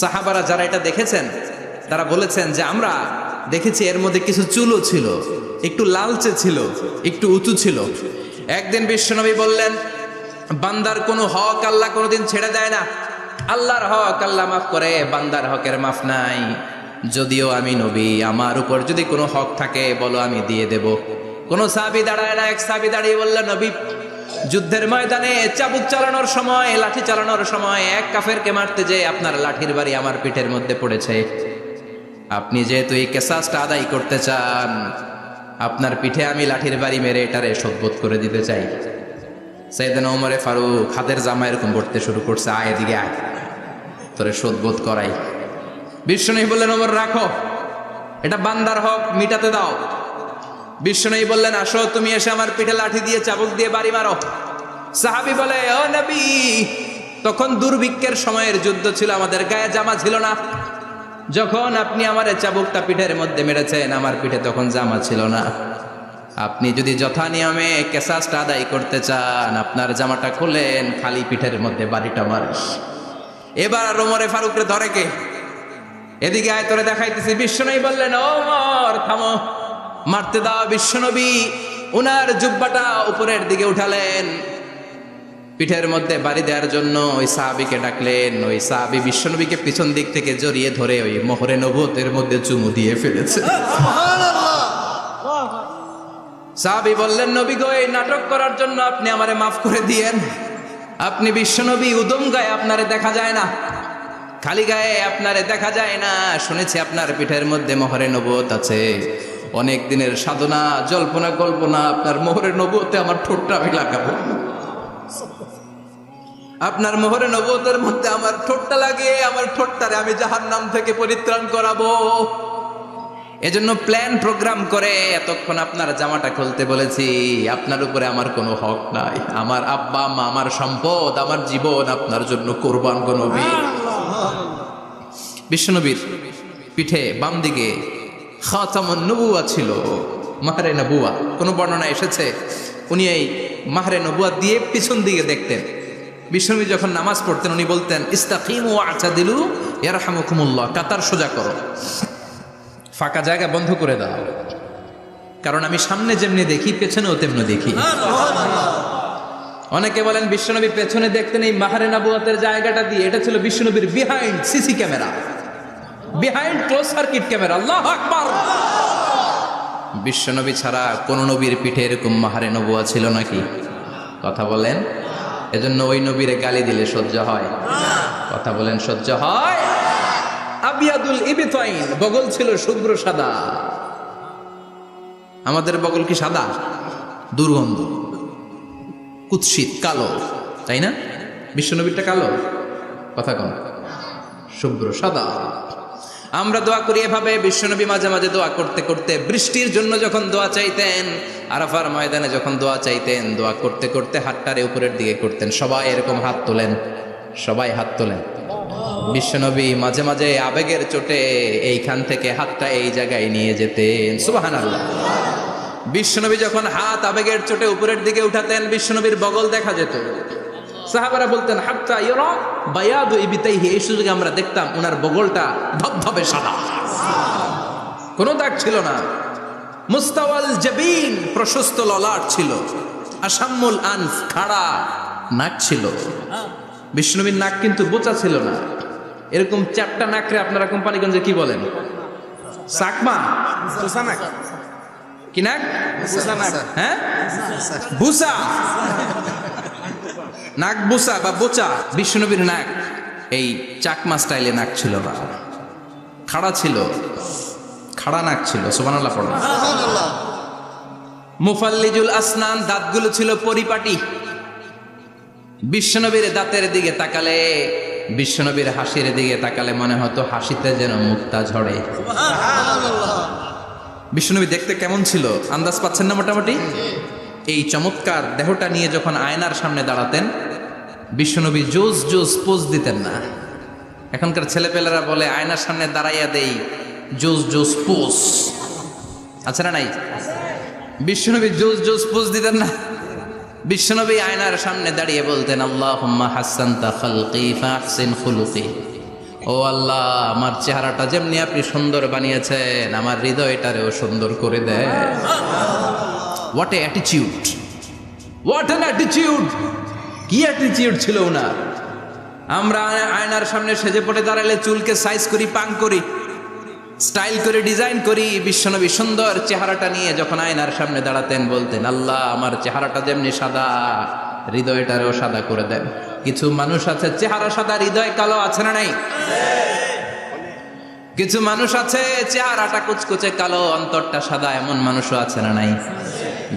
সাহাবারা যারা এটা দেখেছেন তারা বলেছেন যে আমরা দেখেছি এর মধ্যে কিছু চুলও ছিল, একটু লালচে ছিল, একটু উঁচু ছিল। একদিন বিশ্বনবী বললেন, বান্দার কোনো হক আল্লাহ কোনোদিন ছেড়ে দেয় না। আল্লাহর হক আল্লাহ মাফ করে, বান্দার হকের মাফ নাই। যদিও আমি নবী, আমার উপর যদি কোনো হক থাকে বলো, আমি দিয়ে দেব। কোন সাহাবী দাঁড়ায় না। এক সাহাবী দাঁড়িয়ে বললেন, নবী, যুদ্ধের ময়দানে চাবুক চালানোর সময়, লাঠি চালানোর সময় এক কাফেরকে মারতে যে আপনার লাঠির বাড়ি আমার পিঠের মধ্যে পড়েছে। আপনি যেহেতু এই কেসাসটা আদায় করতে চান, আপনার পিঠে আমি লাঠির বাড়ি মেরে এটারে শোধবোধ করে দিতে চাই। সাইয়েদনা ওমরে ফারুক হাতের জামা এরকম পড়তে শুরু করছে, আয় এদিকে আয়, তোরে শোধবোধ করাই। বিশ্বনবী বললেন, ওমর রাখো, এটা বান্দার হক, মিটাতে দাও। বিশ্বনবী বললেন, আসো, তুমি এসে আমার পিঠে লাঠি দিয়ে চাবুক দিয়ে বাড়ি মারো। সাহাবী বলে, ও নবী, তখন দুর্ভিক্ষের সময়ের যুদ্ধ ছিল, আমাদের গায়ে জামা ছিল না। যখন আপনি আমার চাবুকটা পিঠের মধ্যে মেরেছেন, আমার পিঠে তখন জামা ছিল না। আপনি যদি যথা নিয়মে কেসাসটা আদায় করতে চান, আপনার জামাটা খুলেন, খালি পিঠের মধ্যে বাড়িটা মারিস। এবার ওমরে ফারুকরে ধরে কে? এদিকে আয়, তোরে দেখাইতেছি। বিশ্বনবী বললেন, ও ওমর থামো, মারতে দাও। বিশ্বনবী উনার জুব্বাটা উপরের দিকে উঠালেন, পিঠের মধ্যে বাড়ি দেওয়ার জন্য ওই সাহাবীকে ডাকলেন। ওই সাহাবী বিশ্বনবীকে পিছন দিক থেকে জড়িয়ে ধরে ওই মোহরে নবুয়তের মধ্যে চুমু দিয়ে ফেলেছে। সাহাবী বললেন, নবী গো, এই নাটক করার জন্য আপনি আমারে মাফ করে দিয়েন। আপনি বিশ্বনবী, উদম গায়ে আপনারে দেখা যায় না, খালি গায়ে আপনারে দেখা যায় না। শুনেছি আপনার পিঠের মধ্যে মোহরে নবুয়ত আছে। অনেক দিনের সাধনা, জল্পনা কল্পনা, আপনার মোহরে নবুয়তে আমার ঠোঁটটা আমি লাগাবো। আপনার মোহরে নবুয়তের মধ্যে আমার ঠোঁটটা লাগিয়ে আমার ঠোঁটটারে আমি জাহান্নাম থেকে পরিত্রাণ করাবো। এজন্য প্ল্যান প্রোগ্রাম করে এতক্ষণ আপনার জামাটা খুলতে বলেছি। আপনার উপরে আমার কোনো হক নাই। আমার আব্বা মা, আমার সম্পদ, আমার জীবন আপনার জন্য কোরবান গো নবী। বিশ্বনবীর পিঠে বাম দিকে খাতামুন নবুওয়া ছিল, মাহরে নবুওয়া। কোন বর্ণনা এসেছে উনি এই মাহরে নবুওয়া দিয়ে পিছন দিকে দেখতেন। বিশ্বনবী যখন নামাজ পড়তেন উনি বলতেন, ইস্তাকিমু ওয়া'তাদিলু ইয়ারহামুকুমুল্লাহ, কাতার সোজা করো, ফাঁকা জায়গা বন্ধ করে দাও, কারণ আমি সামনে যেমনি দেখি পেছনেও তেমনি দেখি। অনেকে বলেন বিশ্বনবী পেছনে দেখতেন এই মাহরে নবুওয়াতের জায়গাটা দিয়ে। এটা ছিল বিশ্বনবীর behind CC camera, behind close circuit camera. আল্লাহু আকবার। বিশ্বনবী ছাড়া কোন নবীর পিঠে এরকম মাহরে নবুওয়া ছিল নাকি? কথা বলেন। এজন্য ওই নবীরে গালি দিলে সহ্য হয়? কথা বলেন, সহ্য হয়? আবিয়াদুল ইবতাইন, বগল ছিল শুভ্র সাদা। আমাদের বগল কি সাদা? দুর্গন্ধ, কুৎসিত, কালো, তাই না? বিশ্বনবীরটা কালো? কথা কন, শুভ্র সাদা। আমরা দোয়া করি এভাবে। বিশ্বনবী মাঝে মাঝে দোয়া করতে করতে বৃষ্টির জন্য যখন দোয়া চাইতেন, আরাফার ময়দানে যখন দোয়া চাইতেন, দোয়া করতে করতে হাতটারে উপরের দিকে করতেন। সবাই এরকম হাত তোলেন, সবাই হাত তোলেন। বিশ্বনবী মাঝে মাঝে আবেগের চোটে এইখান থেকে হাতটা এই জায়গায় নিয়ে যেতেন। সুবহানাল্লাহ। বিশ্বনবী যখন হাত আবেগের চোটে উপরের দিকে উঠাতেন, বিশ্বনবীর বগল দেখা যেত। সাহাবারা বলতেন, হাত্তা ইয়ারা বায়াদু ইবতাইহি, এই সুযোগে আমরা দেখতাম ওনার বগলটা ধবধবে সাদা, কোনো দাগ ছিল না। মুস্তাওয়াল জাবিন, প্রশস্ত ললাট ছিল। আসাম্মুল আনফ, খাড়া নাক ছিল। বিষ্ণুবীর নাক কিন্তু বোচা ছিল না। এরকম চারটা নাকরে আপনারা কোম্পানিগঞ্জে কি বলেন? চাকমা, কি নাক? হ্যাঁ, বুসা, নাক বুসা বা বোচা। বিশ্বনবীর নাক এই চাকমা স্টাইলে নাক ছিল না, খাড়া ছিল, খাড়া নাক ছিল। সুবহানাল্লাহ পড়ুন। মুফাল্লিজুল আসনান, দাঁতগুলো ছিল পরিপাটি। বিশ্বনবীর দাঁতের দিকে তাকালে, বিশ্বনবীর হাসির দিকে তাকালে মনে হতো হাসিতে যেন মুক্তা ঝরে। বিশ্বনবী দেখতে কেমন ছিল আন্দাজ পাচ্ছেন না মোটামুটি? এই চমৎকার দেহটা নিয়ে যখন আয়নার সামনে দাঁড়াতেন, বিশ্বনবী জোস জোস পোজ দিতেন না। এখনকার ছেলেপেলেরা বলে আয়নার সামনে দাঁড়াইয়া দেই জোস জোস পোজ, আছে না নাই? বিশ্বনবী জোস জোস পোজ দিতেন না। বিশ্বনবী আয়নার সামনে দাঁড়িয়ে বলতেন, আল্লাহুম্মা হাসানতা খালকি ফাহসিন খুলুকি, ও আল্লাহ, আমার চেহারাটা যেমনি আপনি সুন্দর বানিয়েছেন, আমার হৃদয়টারেও সুন্দর করে দেন। What a attitude, what an attitude! কি অ্যাটিটিউড ছিল ওনার! আমরা আয়নার সামনে সেজে পড়ে দাঁড়ালে চুলকে সাইজ করি, পাং করি, স্টাইল করে ডিজাইন করি। বিশ্বনবী সুন্দর চেহারাটা নিয়ে যখন আয়নার সামনে দাঁড়াতেন বলতেন, আল্লাহ আমার চেহারাটা যেমনি সাদা, হৃদয়টারেও সাদা করে দেন। কিছু মানুষ আছে চেহারা সাদা, হৃদয় কালো, আছে না নাই? কিছু মানুষ আছে চেহারাটা কুচকুচে কালো, অন্তরটা সাদা, এমন মানুষও আছে না নাই?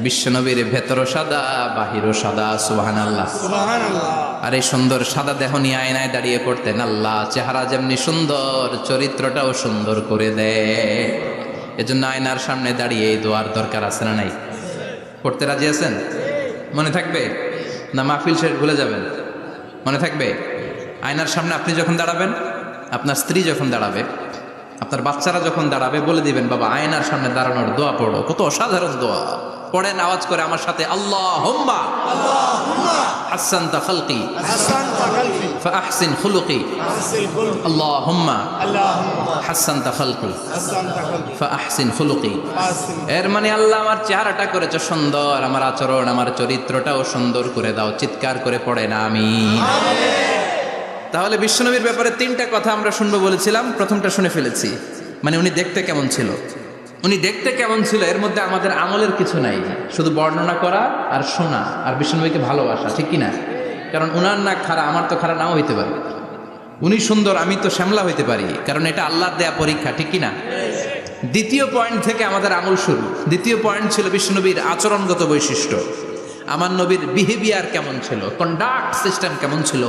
বিশ্বনবীর ভেতরও সাদা, বাহিরও সাদা। সুবহানাল্লাহ, সুবহানাল্লাহ। আর এই সুন্দর সাদা দেহ নিয়ে আয়নায় দাঁড়িয়ে পড়তেন, আল্লাহ চেহারা যেমনি সুন্দর, চরিত্রটাও সুন্দর করে দেয়। এজন্য আয়নার সামনে দাঁড়িয়ে এই দোয়ার দরকার আছে না নাই? পড়তে রাজি আছেন? মনে থাকবে না মাহফিল শেষ ভুলে যাবেন? মনে থাকবে? আয়নার সামনে আপনি যখন দাঁড়াবেন, আপনার স্ত্রী যখন দাঁড়াবে, আপনার বাচ্চারা যখন দাঁড়াবে, বলে দিবেন, বাবা আয়নার সামনে দাঁড়ানোর দোয়া পড়ো। কত অসাধারণ দোয়া! পড়েন আওয়াজ করে আমার সাথে, আল্লাহুম্মা হাসানতা খালকি ফাআহসিন খুলুকি, আল্লাহুম্মা হাসানতা খালকি ফাআহসিন খুলুকি। এর মানে আল্লাহ আমার চেহারাটা করেছো সুন্দর, আমার আচরণ, আমার চরিত্রটাও সুন্দর করে দাও। চিৎকার করে পড়েন আমিন। তাহলে বিশ্বনবীর ব্যাপারে তিনটা কথা আমরা শুনবো বলেছিলাম, প্রথমটা শুনে ফেলেছি। মানে উনি দেখতে কেমন ছিল, উনি দেখতে কেমন ছিল, এর মধ্যে আমাদের আমলের কিছু নাই, শুধু বর্ণনা করা আর শোনা আর বিশ্বনবীকে ভালোবাসা, ঠিক কিনা? কারণ উনার না খাড়া, আমার তো খাড়া নাও হইতে পারে। উনি সুন্দর, আমি তো শ্যামলা হইতে পারি, কারণ এটা আল্লাহর দেয়া পরীক্ষা, ঠিক কিনা? দ্বিতীয় পয়েন্ট থেকে আমাদের আমল শুরু। দ্বিতীয় পয়েন্ট ছিল বিশ্বনবীর আচরণগত বৈশিষ্ট্য। আমার নবীর বিহেভিয়ার কেমন ছিল, কন্ডাক্ট সিস্টেম কেমন ছিল,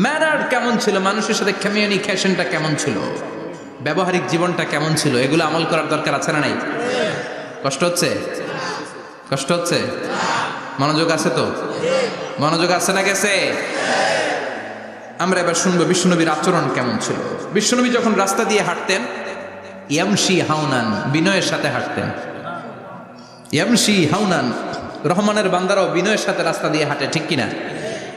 ম্যানার কেমন ছিল, মানুষের সাথে কমিউনিকেশনটা কেমন ছিল, ব্যবহারিক জীবনটা কেমন ছিল, এগুলো আমল করার দরকার আছে না নাই? কষ্ট হচ্ছে? কষ্ট হচ্ছে? মনোযোগ আছে তো? মনোযোগ আছে না গেছে? আমরা এবার শুনবো বিশ্বনবীর আচরণ কেমন ছিল। বিশ্বনবী যখন রাস্তা দিয়ে হাঁটতেন, ইয়ামশি হাউনান, বিনয়ের সাথে হাঁটতেন। ইয়ামশি হাউনান, রহমানের বান্দারাও বিনয়ের সাথে রাস্তা দিয়ে হাঁটে, ঠিক কিনা?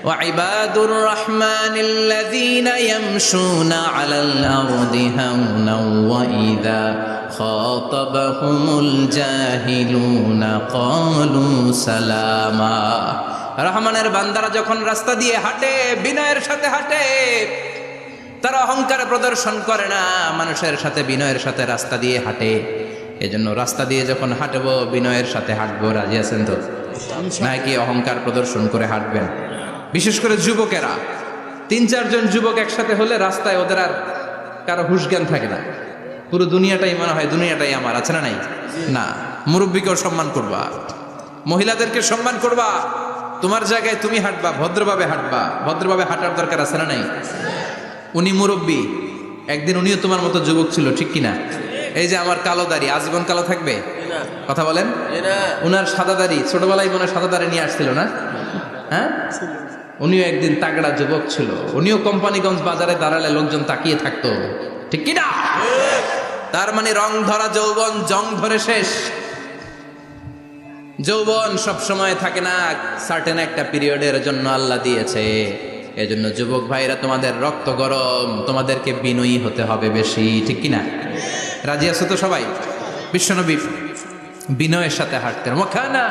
وعباد الرحمن الذين يمشون على الأرض هونا وإذا خاطبهم الجاهلون قالوا سلاما। রহমানের বান্দারা যখন রাস্তা দিয়ে হাঁটে, বিনয়ের সাথে হাঁটে, তারা অহংকার প্রদর্শন করে না, মানুষের সাথে বিনয়ের সাথে রাস্তা দিয়ে হাঁটে। এজন্য রাস্তা দিয়ে যখন হাঁটবো, বিনয়ের সাথে হাঁটবো। রাজি আছেন তো? নাকি অহংকার প্রদর্শন করে হাঁটবেন? বিশেষ করে যুবকেরা, ৩-৪ জন যুবক একসাথে হলে রাস্তায় ওদের আর কারো হুঁশ জ্ঞান থাকে না, পুরো দুনিয়াটাই মনে হয় দুনিয়াটাই আমার, আছে না নাই? না, মুরব্বীকেও সম্মান করবা, মহিলাদেরকে সম্মান করবা, তোমার জায়গায় তুমি হাঁটবা, ভদ্রভাবে হাঁটবা। ভদ্রভাবে হাঁটার দরকার আছে না নাই? উনি মুরব্বী, একদিন উনিও তোমার মতো যুবক ছিল, ঠিক কিনা? এই যে আমার কালো দাড়ি, আজীবন কালো থাকবে? কথা বলেন। উনার সাদা দাড়ি, ছোটবেলায় মনে সাদা দাড়ি নিয়ে আসছিল না? হ্যাঁ, উনিও একদিন তাগড়া যুবক ছিল, উনিও কোম্পানিগঞ্জ বাজারে দাঁড়ালে লোকজন তাকিয়ে থাকতো, ঠিক কিনা? তার মানে রং ধরা যৌবন জং ধরে শেষ। যৌবন সব সময় থাকে না, সার্টেন একটা পিরিয়ডের জন্য আল্লাহ দিয়েছে। এজন্য যুবক ভাইরা, তোমাদের রক্ত গরম, তোমাদেরকে বিনয়ী হতে হবে বেশি, ঠিক কিনা? রাজি আছো তো সবাই? বিশ্বনবী বিনয়ের সাথে হাঁটতেন। ওয়াকানা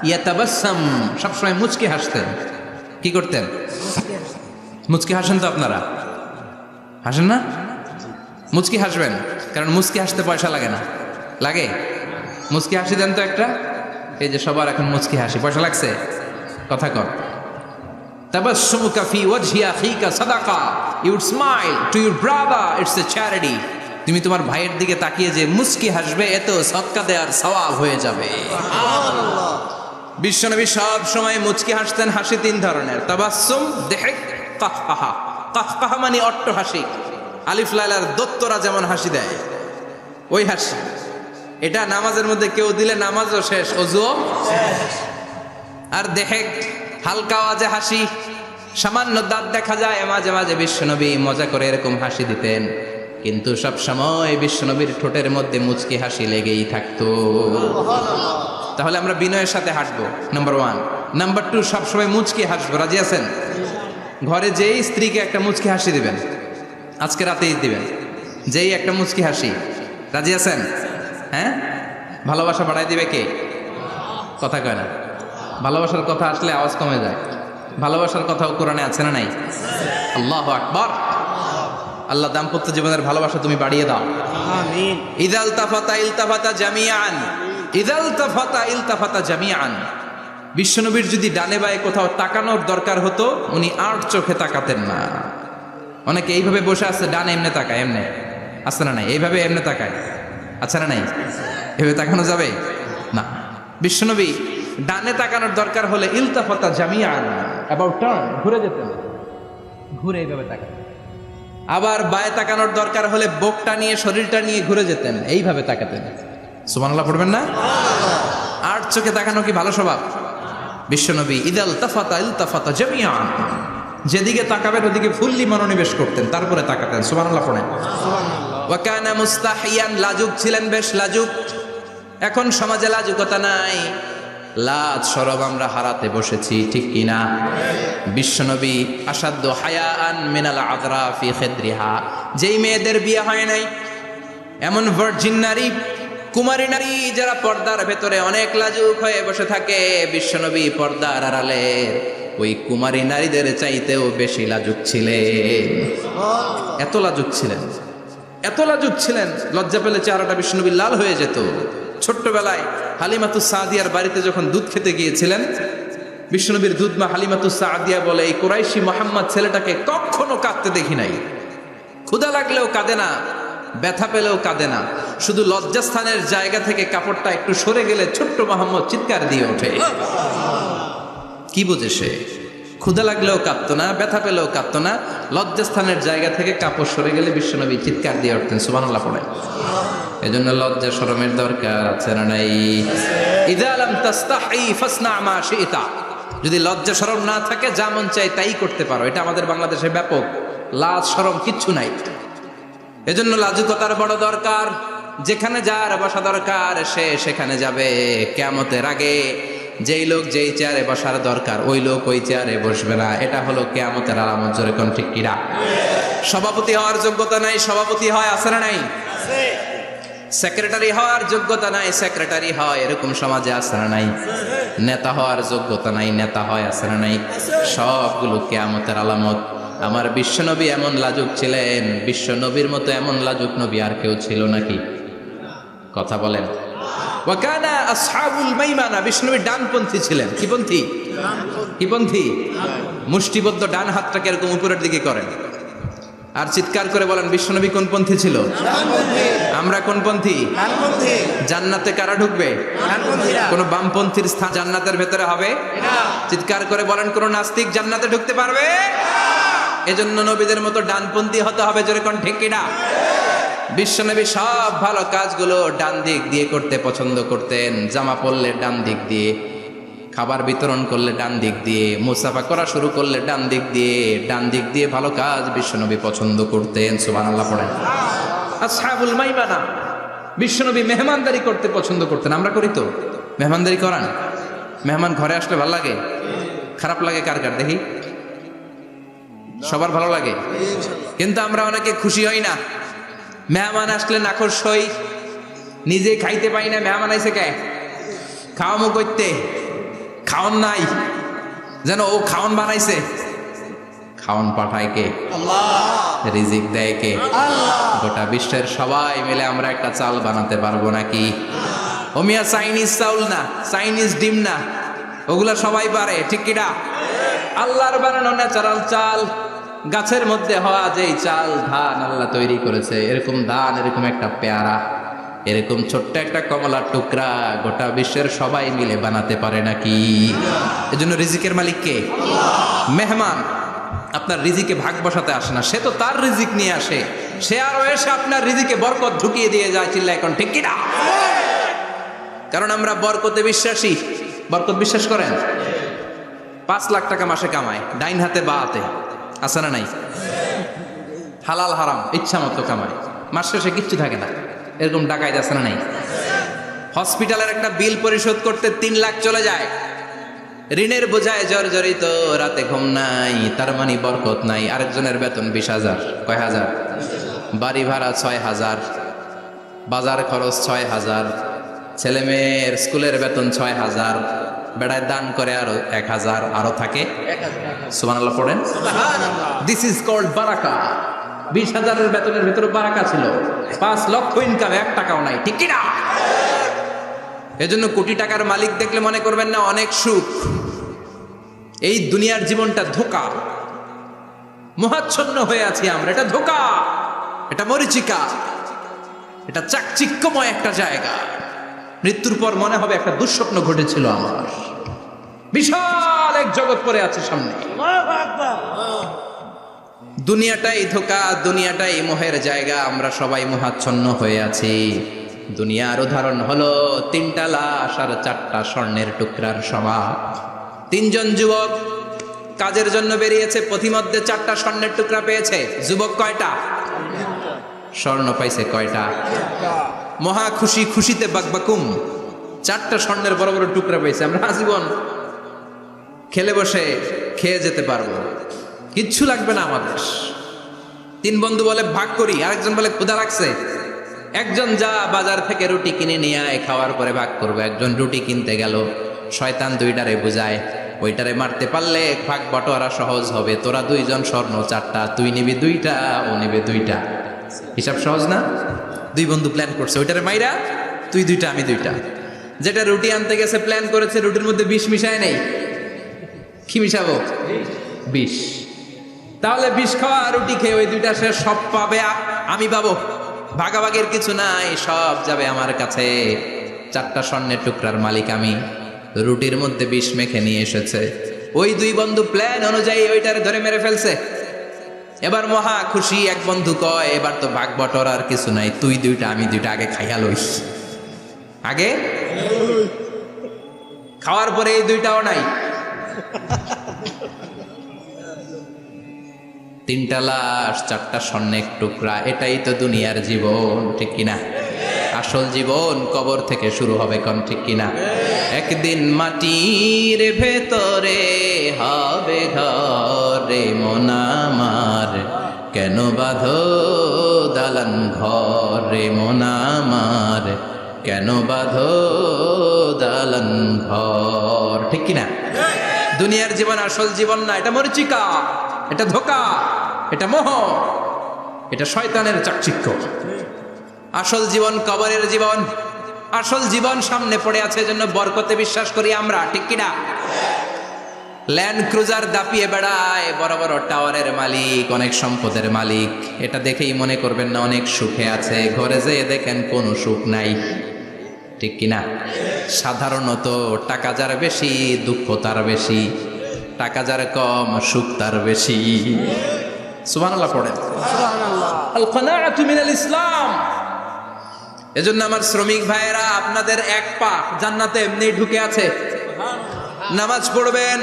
ইয়াতাবাসসাম, সবসময় মুচকি হাসতেন। কি করতেন? মুচকি হাসেন তো আপনারা? হাসেন না? মুচকি হাসবেন, কারণ মুচকি হাসতে পয়সা লাগে না। লাগে? মুচকি হাসি দেন তো একটা। এই যে সবার এখন মুচকি হাসি, পয়সা লাগছে? কথা কর। তাবাসসুমুকা ফি ওয়াজহি আখিকা সাদাকা, you would smile to your brother, it's a charity. তুমি তোমার ভাইয়ের দিকে তাকিয়ে যে মুচকি হাসবে, এত সদকা দেওয়ার সওয়াব হয়ে যাবে। বিশ্বনবী সব সময় মুচকি হাসতেন। হাসি 3 ধরনের, তাবাসসুম, দিহক, কাহকাহা। কাহকাহা মানে অট্ট হাসি, আলিফ লাইলার দত্তরা যেমন হাসি দেয় ওই হাসি। এটা নামাজের মধ্যে কেউ দিলে নামাজও শেষ, ওযুও শেষ। আর দিহক, হালকা আওয়াজে হাসি, সামান্য দাঁত দেখা যায় মাঝে মাঝে। বিশ্বনবী মজা করে এরকম হাসি দিতেন, কিন্তু সব সময় বিশ্বনবীর ঠোঁটের মধ্যে মুচকি হাসি লেগেই থাকতো। তাহলে আমরা বিনয়ের সাথে হাঁটবো, নাম্বার 1। নাম্বার 2, সবসময় মুচকি হাসবো। রাজি আছেন? ঘরে যেই স্ত্রীকে একটা মুচকি হাসি দিবেন, আজকে রাতেই দিবেন। যেই একটা মুচকি হাসি, রাজি আছেন? হ্যাঁ, ভালোবাসা বাড়াই দিবে কে? কথা কয় না। ভালোবাসার কথা আসলে আওয়াজ কমে যায়। ভালোবাসার কথাও কোরআনে আছে না নাই? আল্লাহু আকবার। আল্লাহ দাম্পত্য জীবনের ভালোবাসা তুমি বাড়িয়ে দাও। আমিন। ইদাল তাফাতা ইলতাফাতা জামিআন, ইদাল তাফাতা ইলতাফাতা জামিআন। বিশ্বনবীর যদি ডানে বায়ে কোথাও তাকানোর দরকার হতো, উনি আর চোখে তাকাতেন না। অনেকে এইভাবে বসে আছে, ডানে এমনে তাকায়, এমনে আছে না নাই? এইভাবে এমনে তাকায়, আছে না নাই? এভাবে তাকানো যাবে না। বিশ্বনবী ডানে তাকানোর দরকার হলে ইলতাফাতা জামিআন, অ্যাবাউট টার্ন, ঘুরে যেতেন, ঘুরে এইভাবে তাকাতেন। আবার বায়ে তাকানোর দরকার হলে বুকটা নিয়ে, শরীরটা নিয়ে ঘুরে যেতেন, এইভাবে তাকাতেন। সুবহানাল্লাহ পড়বেন না? আর চোখে তাকানো কি ভালো স্বভাব? বিশ্বনবী ইদাল তাফাতা ইলতাফাতা জামিআন, যেদিকে তাকাবেন ওদিকে ফুললি মনোনিবেশ করতেন, তারপরে তাকাতেন। সুবহানাল্লাহ পড়েন। ওয়া কানা মুস্তাহিয়ান, লাজুক ছিলেন, বেশ লাজুক। এখন সমাজে লাজুকতা নাই, লাজ শরম আমরা হারাতে বসেছি, ঠিক কিনা? বিশ্বনবী আসাদ্দু হায়াআন মিনাল আযরা ফি খিদ্রিহা, যেই মেয়েদের বিয়ে হয় নাই, এমন ভার্জিন নারী, কুমারী নারী যারা পর্দার ভেতরে অনেক লাজুক হয়ে বসে থাকে, বিশ্বনবী পর্দার আড়ালে ওই কুমারী নারীদের চাইতেও বেশি লাজুক ছিলেন। এত লাজুক ছিলেন, এত লাজুক ছিলেন, লজ্জা পেলে চেহারাটা বিশ্বনবী লাল হয়ে যেত। ছোট্টবেলায় হালিমাতুস সাদিয়ার বাড়িতে যখন দুধ খেতে গিয়েছিলেন, বিশ্বনবীর দুধমা হালিমাতুস সাদিয়া বলে, এই কুরাইশি মোহাম্মদ ছেলেটাকে কখনো কাঁদতে দেখি নাই। ক্ষুধা লাগলেও কাঁদে না, ব্যথা পেলেও কাঁদে না, শুধু লজ্জাস্থানের জায়গা থেকে কাপড়টা একটু সরে গেলে ছোট্ট মোহাম্মদ চিৎকার দিয়ে ওঠে। কি বোঝে সে? ক্ষুধা লাগলেও কাঁদতো না, ব্যথা পেলেও কাঁদতো না, লজ্জাস্থানের জায়গা থেকে কাপড় সরে গেলে বিশ্বনবী চিৎকার দিয়ে উঠতেন। সুবহানাল্লাহ পড়েন। এজন্য লজ্জা শরমের দরকার আছে না নাই? ইযা লাম তাস্তাহি ফাসনা মা শিতা, যদি লজ্জা শরম না থাকে যা মন চাই তাই করতে পারো। এটা আমাদের বাংলাদেশে ব্যাপক, লাজ শরম কিচ্ছু নাই। এজন্য লাজুকতার বড় দরকার। যেখানে যার বসা দরকার সে সেখানে যাবে। কিয়ামতের আগে যেই লোক যেই চেয়ারে বসার দরকার ওই লোক ওই চেয়ারে বসবে না। এটা হলো কিয়ামতের আলামত। জোরে কোন ঠিক কিনা? সভাপতি হওয়ার যোগ্যতা নাই, সভাপতি হয়, আছে না নাই? সেক্রেটারি হওয়ার যোগ্যতা নাই, সেক্রেটারি হয়, এরকম সমাজে আছে না নাই? নেতা হওয়ার যোগ্যতা নাই, নেতা হয়, আছে না নাই? সবগুলো কিয়ামতের আলামত। আমার বিশ্বনবী এমন লাজুক ছিলেন, বিশ্বনবীর মতো এমন লাজুক নবী আর কেউ ছিল নাকি? কথা বলেন। ওয়া কানা আসহাবুল মাইমানা, বিশ্বনবী ডানপন্থী ছিলেন। কি পন্থী? কি পন্থী? মুষ্টিবদ্ধ ডান হাতটাকে এরকম উপরের দিকে করেন আর চিৎকার করে বলেন, বিশ্বনবী কোন পন্থী ছিল? আমরা কোন পন্থী? জান্নাতে কারা ঢুকবে? কোন বামপন্থীর স্থান জান্নাতের ভেতরে হবে? চিৎকার করে বলেন, কোন নাস্তিক জান্নাতে ঢুকতে পারবে? এজন্য নবীদের মতো ডানপন্থী হতে হবে। জোরে কোন ঠিক কিনা? বিশ্বনবী সব ভালো কাজগুলো ডান দিক দিয়ে করতে পছন্দ করতেন। জামা পরলে ডান দিক দিয়ে, খাবার বিতরণ করলে ডান দিক দিয়ে, মুসাফা করা শুরু করলে ডান দিক দিয়ে, ডান দিক দিয়ে ভালো কাজ বিশ্বনবী পছন্দ করতেন। সুবহানাল্লাহ পড়েন। আসহাবুল মাইমানা, বিশ্বনবী মেহমানদারি করতে পছন্দ করতেন। আমরা করি তো? মেহমানদারি করান? মেহমান ঘরে আসলে ভালো লাগে? খারাপ লাগে কার কার দেখি? সবার ভালো লাগে, কিন্তু আমরা অনেকে খুশি হই না। মেহমান আসলে নাখোশ হই, নিজে খাইতে পাই না। মেহমান আইসে কে? খাওয়ামো করতে, খাওয়ান নাই, যেন ও খাওয়ান বানাইছে। খাওয়ান পাঠায় কে? আল্লাহ। রিজিক দেয় কে? আল্লাহ। গোটা বিশ্বের সবাই মিলে আমরা একটা চাল বানাতে পারবো নাকি? ও মিয়া চাইনিজ চাউল না, চাইনিজ ডিম না, ওগুলা সবাই পারে, ঠিক কিনা? আল্লাহর বানানো ন্যাচারাল চাল, গাছের মধ্যে হওয়া যেই চাল, ধান আল্লাহ তৈরি করেছে, এরকম ধান, এরকম একটা পেয়ারা, এরকম ছোট্ট একটা কমলার টুকরা গোটা বিশ্বের সবাই মিলে বানাতে পারে নাকি? এজন্য রিজিকের মালিক কে? মেহমান আপনার রিজিকে ভাগ বসাতে আসে না, সে তো তার রিজিক নিয়ে আসে। সে আরো এসে আপনার রিজিকে বরকত ঢুকিয়ে দিয়ে যায়। চিল্লা এখন ঠিক কিনা? কারণ আমরা বরকতে বিশ্বাসী। বরকত বিশ্বাস করেন? 5 লাখ টাকা মাসে কামায়, ডাইন হাতে বা হাতে, আছে না নাই? হালাল হারাম ইচ্ছা মতো কামায়, মাস শেষে কিচ্ছু থাকে না, এরকম ডাকাইত আছে না নাই? হসপিটালের একটা বিল পরিশোধ করতে 3 লাখ চলে যায়, ঋণের বোঝায় জর্জরিত, রাতে ঘুম নাই, তার মানে বরকত নাই। আরেকজনের বেতন 20,000, কয় হাজার? বাড়ি ভাড়া 6,000, বাজার খরচ 6,000, ছেলে মেয়ের স্কুলের বেতন 6,000, বেড়ায় দান করে আরো 1,000, আরো থাকে। সুবহানাল্লাহ পড়েন। দিস ইজ কল্ড বারাকা। 20,000-এর বেতনের ভেতরে বারাকা ছিল। 5 লক্ষ ইনকাম, 1 টাকাও নাই, ঠিক কি না? এজন্য কোটি টাকার মালিক দেখলে মনে করবেন না অনেক সুখ। এই দুনিয়ার জীবনটা ধোঁকা, মোহাচ্ছন্ন হয়ে আছি আমরা। এটা ধোঁকা, এটা মরিচিকা, এটা চাকচিক্যময় একটা জায়গা। মৃত্যুর পর মনে হবে একটা দুঃস্বপ্ন ঘটেছিল আমার। বিশাল এক জগৎ পড়ে আছে সামনে। দুনিয়াটাই ধোঁকা, দুনিয়াটাই মোহের জায়গা। আমরা সবাই মোহাচ্ছন্ন হয়ে আছি। দুনিয়ার উদাহরণ হলো 3টা লাশ আর 4টা স্বর্ণের টুকরার সমান। 3 জন যুবক কাজের জন্য বেরিয়েছে, পথিমধ্যে 4টা স্বর্ণের টুকরা পেয়েছে। যুবক কয়টা? স্বর্ণ পাইছে কয়টা? মহা খুশি, খুশিতে বাকবাকুম। 4টা স্বর্ণের বড় বড় টুকরা পেয়েছে। আমরা আজীবন খেলে বসে খেয়ে যেতে পারবো, কিচ্ছু লাগবে না আমাদের। 3 বন্ধু বলে ভাগ করি, আরেকজন বলে ক্ষুধা লাগছে। একজন যা বাজার থেকে রুটি কিনে নিয়ে আয়, খাওয়ার পরে ভাগ করবো। একজন রুটি কিনতে গেল, শয়তান 2টারে বুঝায়, ওইটারে মারতে পারলে ভাগ বটোয়ারা সহজ হবে। তোরা 2 জন স্বর্ণ 4টা, তুই নিবি 2টা, ও নিবে 2টা। হিসাব সহজ না? 2 বন্ধু প্ল্যান করছে, ওইটারে মাইরা তুই 2টা, আমি 2টা। যেটা রুটি আনতে গেছে প্ল্যান করেছে, রুটির মধ্যে বিষ মিশায় নেই। কি মিশাবো? বিষ। তাহলে বিষ খাওয়া রুটি খেয়ে ওই 2টা সে সব পাবে, আমি পাবো। ভাগাভাগির কিছু নাই, সব যাবে আমার কাছে। 4টা স্বর্ণের টুকরার মালিক আমি। রুটির মধ্যে বিষ মেখে নিয়ে এসেছে। ওই 2 বন্ধু প্ল্যান অনুযায়ী ওইটারে ধরে মেরে ফেলছে। এবার মহা খুশি। এক বন্ধু কয়, এবার তো ভাগ বটরার কিছু নাই, তুই 2টা, আমি 2টা, আগে খাইয়া লইস। আগে খাওয়ার পরে এই 2টাও নাই। 3টা লাশ, 4টা স্বর্ণের টুকরা। এটাই তো দুনিয়ার জীবন, ঠিক কিনা? আসল জীবন কবর থেকে শুরু হবে, কোন ঠিক কিনা? একদিন মাটির ভেতরে হবে ঘরে মন আমার, কেন বাঁধো দালান ঘরে মন আমার, কেন বাঁধো দালান ঘর, ঠিক কিনা? দুনিয়ার জীবন আসল জীবন না, এটা মরিচিকা, এটা ধোঁকা, এটা মোহ, এটা শয়তানের চাকচিক্য। আসল জীবন কবরের জীবন। আসল জীবন সামনে পড়ে আছে, এজন্য বরকতে বিশ্বাস করি আমরা, ঠিক কিনা? ল্যান্ড ক্রুজার দাপিয়ে বেড়ায়, বড় বড় টাওয়ারের মালিক, অনেক সম্পদের মালিক। এটা দেখেই মনে করবেন না অনেক সুখে আছে। ঘরে যেয়ে দেখেন কোনো সুখ নাই, ঠিক কিনা? সাধারণত টাকা যার বেশি, দুঃখ তার বেশি। টাকা যার কম, সুখ তার বেশি। সুবহানাল্লাহ পড়েন। আল কানাআতু মিনাল ইসলাম। এজন্য আমার শ্রমিক ভাইয়েরা, আপনাদের 1 পা জান্নাতে এমনি ঢুকে আছে। নামাজ পড়বেন,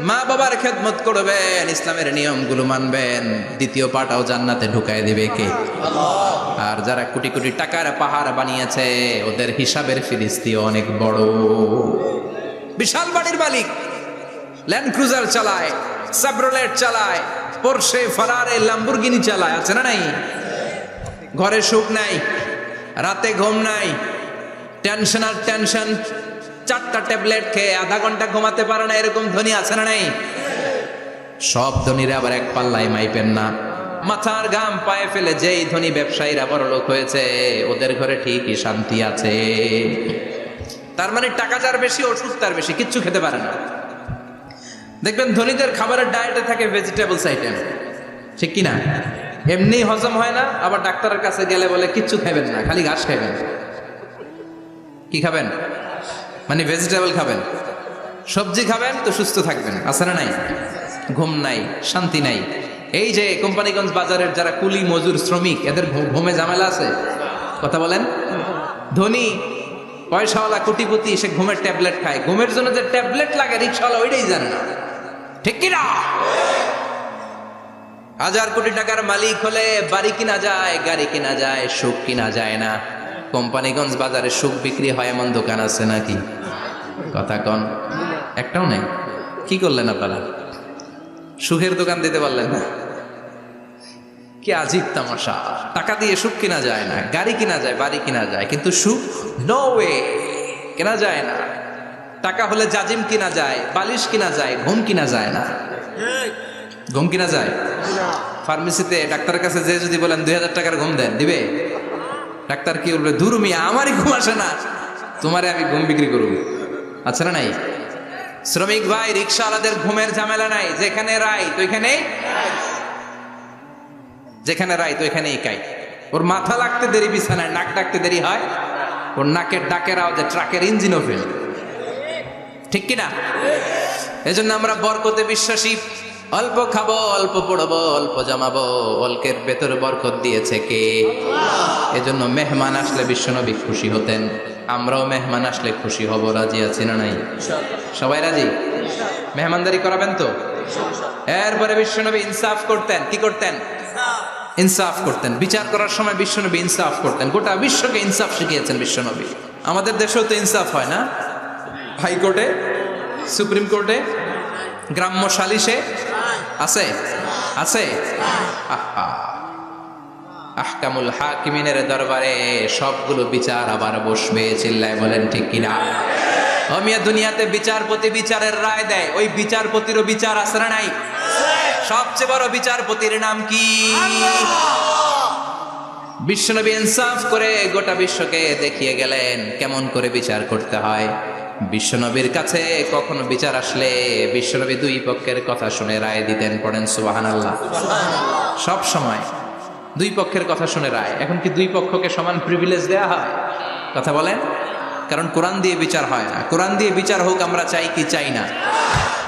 মা বাবার খেদমত করবেন, ইসলামের নিয়মগুলো মানবেন, 2য় পাটাও জান্নাতে ঢুকায় দিবে কে? আর যারা কোটি কোটি টাকার পাহাড় বানিয়েছে, ওদের হিসাবের ফিরিস্তিও অনেক বড়। বিশাল বাড়ির মালিক, ল্যান্ড ক্রুজার চালায়, সাবরোলেট চালায়, পোরশে, ফারারে, ল্যাম্বরগিনি চালায়, আছে না নাই? ঘরে সুখ নাই, রাতে ঘুম নাই, টেনশন আর টেনশন। 4টা ট্যাবলেট খেয়ে আধা ঘন্টা ঘুমাতে পারে না, এরকম ধনী আছে না নাই? সব ধনীরা আবার এক পাল্লায় মাইপেন না। মাথার ঘাম পায়ে ফেলে যেই ধনী ব্যবসায়ীরা বড় লোক হয়েছে, ওদের ঘরে ঠিকই শান্তি আছে। তার মানে টাকা যার বেশি, ওষুধ তার বেশি, কিচ্ছু খেতে পারে না। দেখবেন ধনীদের খাবারের ডায়েটে থাকে ভেজিটেবলস আইটেম, ঠিক কিনা? এমনি হজম হয় না, আবার ডাক্তারের কাছে গেলে বলে কিচ্ছু খাবেন না, খালি ঘাস খাবেন। কি খাবেন? মানে ভেজিটেবল খাবেন, সবজি খাবেন, তো সুস্থ থাকবেন, আছে না নাই? ঘুম নাই, শান্তি নাই। এই যে কোম্পানিগঞ্জ বাজারের যারা কুলি মজুর শ্রমিক, এদের ঘুমে ঝামেলা আছে? কথা বলেন। ধনী পয়সাওয়ালা কোটিপতি, সে ঘুমের ট্যাবলেট খায়। ঘুমের জন্য যে ট্যাবলেট লাগে রিক্সাওয়ালা ওইটাই জানে না, ঠিক কিনা? 1000 কোটি টাকার মালিক হলে বাড়ি কিনা যায়, গাড়ি কিনা যায়, সুখ কিনা যায় না। কোম্পানিগঞ্জ বাজারে সুখ বিক্রি হয় এমন দোকান আছে নাকি? কথা কন, একটাও নেই। কি করলেন আপনারা? সুখের দোকান দিতে পারলেন না। কি আজীব তামাশা। টাকা দিয়ে সুখ কিনা যায় না, গাড়ি কিনা যায়, বাড়ি কিনা যায়, কিন্তু সুখ নো ওয়ে, কেনা যায় না। টাকা হলে জাজিম কিনা যায়, বালিশ কিনা যায়, ঘুম কিনা যায় না। ঘুম কিনা যায়? ফার্মেসিতে ডাক্তারের কাছে যে যদি বলেন 2000 টাকার ঘুম দেন, দিবে? ডাক্তার কি বলবে? দূর মিয়া, আমারই ঘুম আসে না, তোমারে আমি ঘুম বিক্রি করব। আচ্ছা না? নাই? শ্রমিক ভাই, রিক্সাওয়ালাদের ঘুমের ঝামেলা নাই, যেখানে রাই তো ওইখানে, যেখানে রাই তো ওইখানেই কাই। ওর মাথা লাগতে দেরি বিছানায়, নাক ডাকতে দেরি হয়, ওর নাকের ডাকের আওয়াজে ট্রাকের ইঞ্জিনও ফেল। ঠিক কিনা? এজন্য আমরা বরকতে বিশ্বাসী। অল্প খাবো, অল্প পড়বো, অল্প জমাবো, অল্পের ভেতর বরকত দিয়েছে কে? এজন্য মেহমান আসলে বিশ্বনবী খুশি হতেন, আমরাও মেহমান আসলে খুশি হব। রাজি আছি না নাই? সবাই রাজি? মেহমানদারি করাবেন তো? এরপরে বিশ্বনবী ইনসাফ করতেন। কি করতেন? ইনসাফ করতেন। বিচার করার সময় বিশ্বনবী ইনসাফ করতেন। গোটা বিশ্বকে ইনসাফ শিখিয়েছেন বিশ্বনবী। আমাদের দেশেও তো ইনসাফ হয় না? হাইকোর্টে, সুপ্রিম কোর্টে, গ্রাম্য সালিশে আছে, আছে। আহকামুল হাকিমিনের দরবারে সবগুলো বিচার আবার বসবে। চিল্লায় বলেন ঠিক কিনা? মিয়া, দুনিয়াতে বিচারপতি বিচারের রায় দেয়, ওই বিচারপতিরও বিচার আছে না নাই? সবচেয়ে বড় বিচারপতির নাম কি? বিশ্বনবী ইনসাফ করে গোটা বিশ্বকে দেখিয়ে গেলেন কেমন করে বিচার করতে হয়। বিশ্বনবীর কাছে কখনো বিচার আসলে বিশ্বনবী দুই পক্ষের কথা শুনে রায় দিতেন। পড়েন সুবহানাল্লাহ। সব সময় দুই পক্ষের কথা শুনে রায়। এখন কি দুই পক্ষকে সমান প্রিভিলেজ দেয়া হয়? কথা বলেন। কারণ কোরআন দিয়ে বিচার হয় না। কোরআন দিয়ে বিচার হোক আমরা চাই কি চাই না?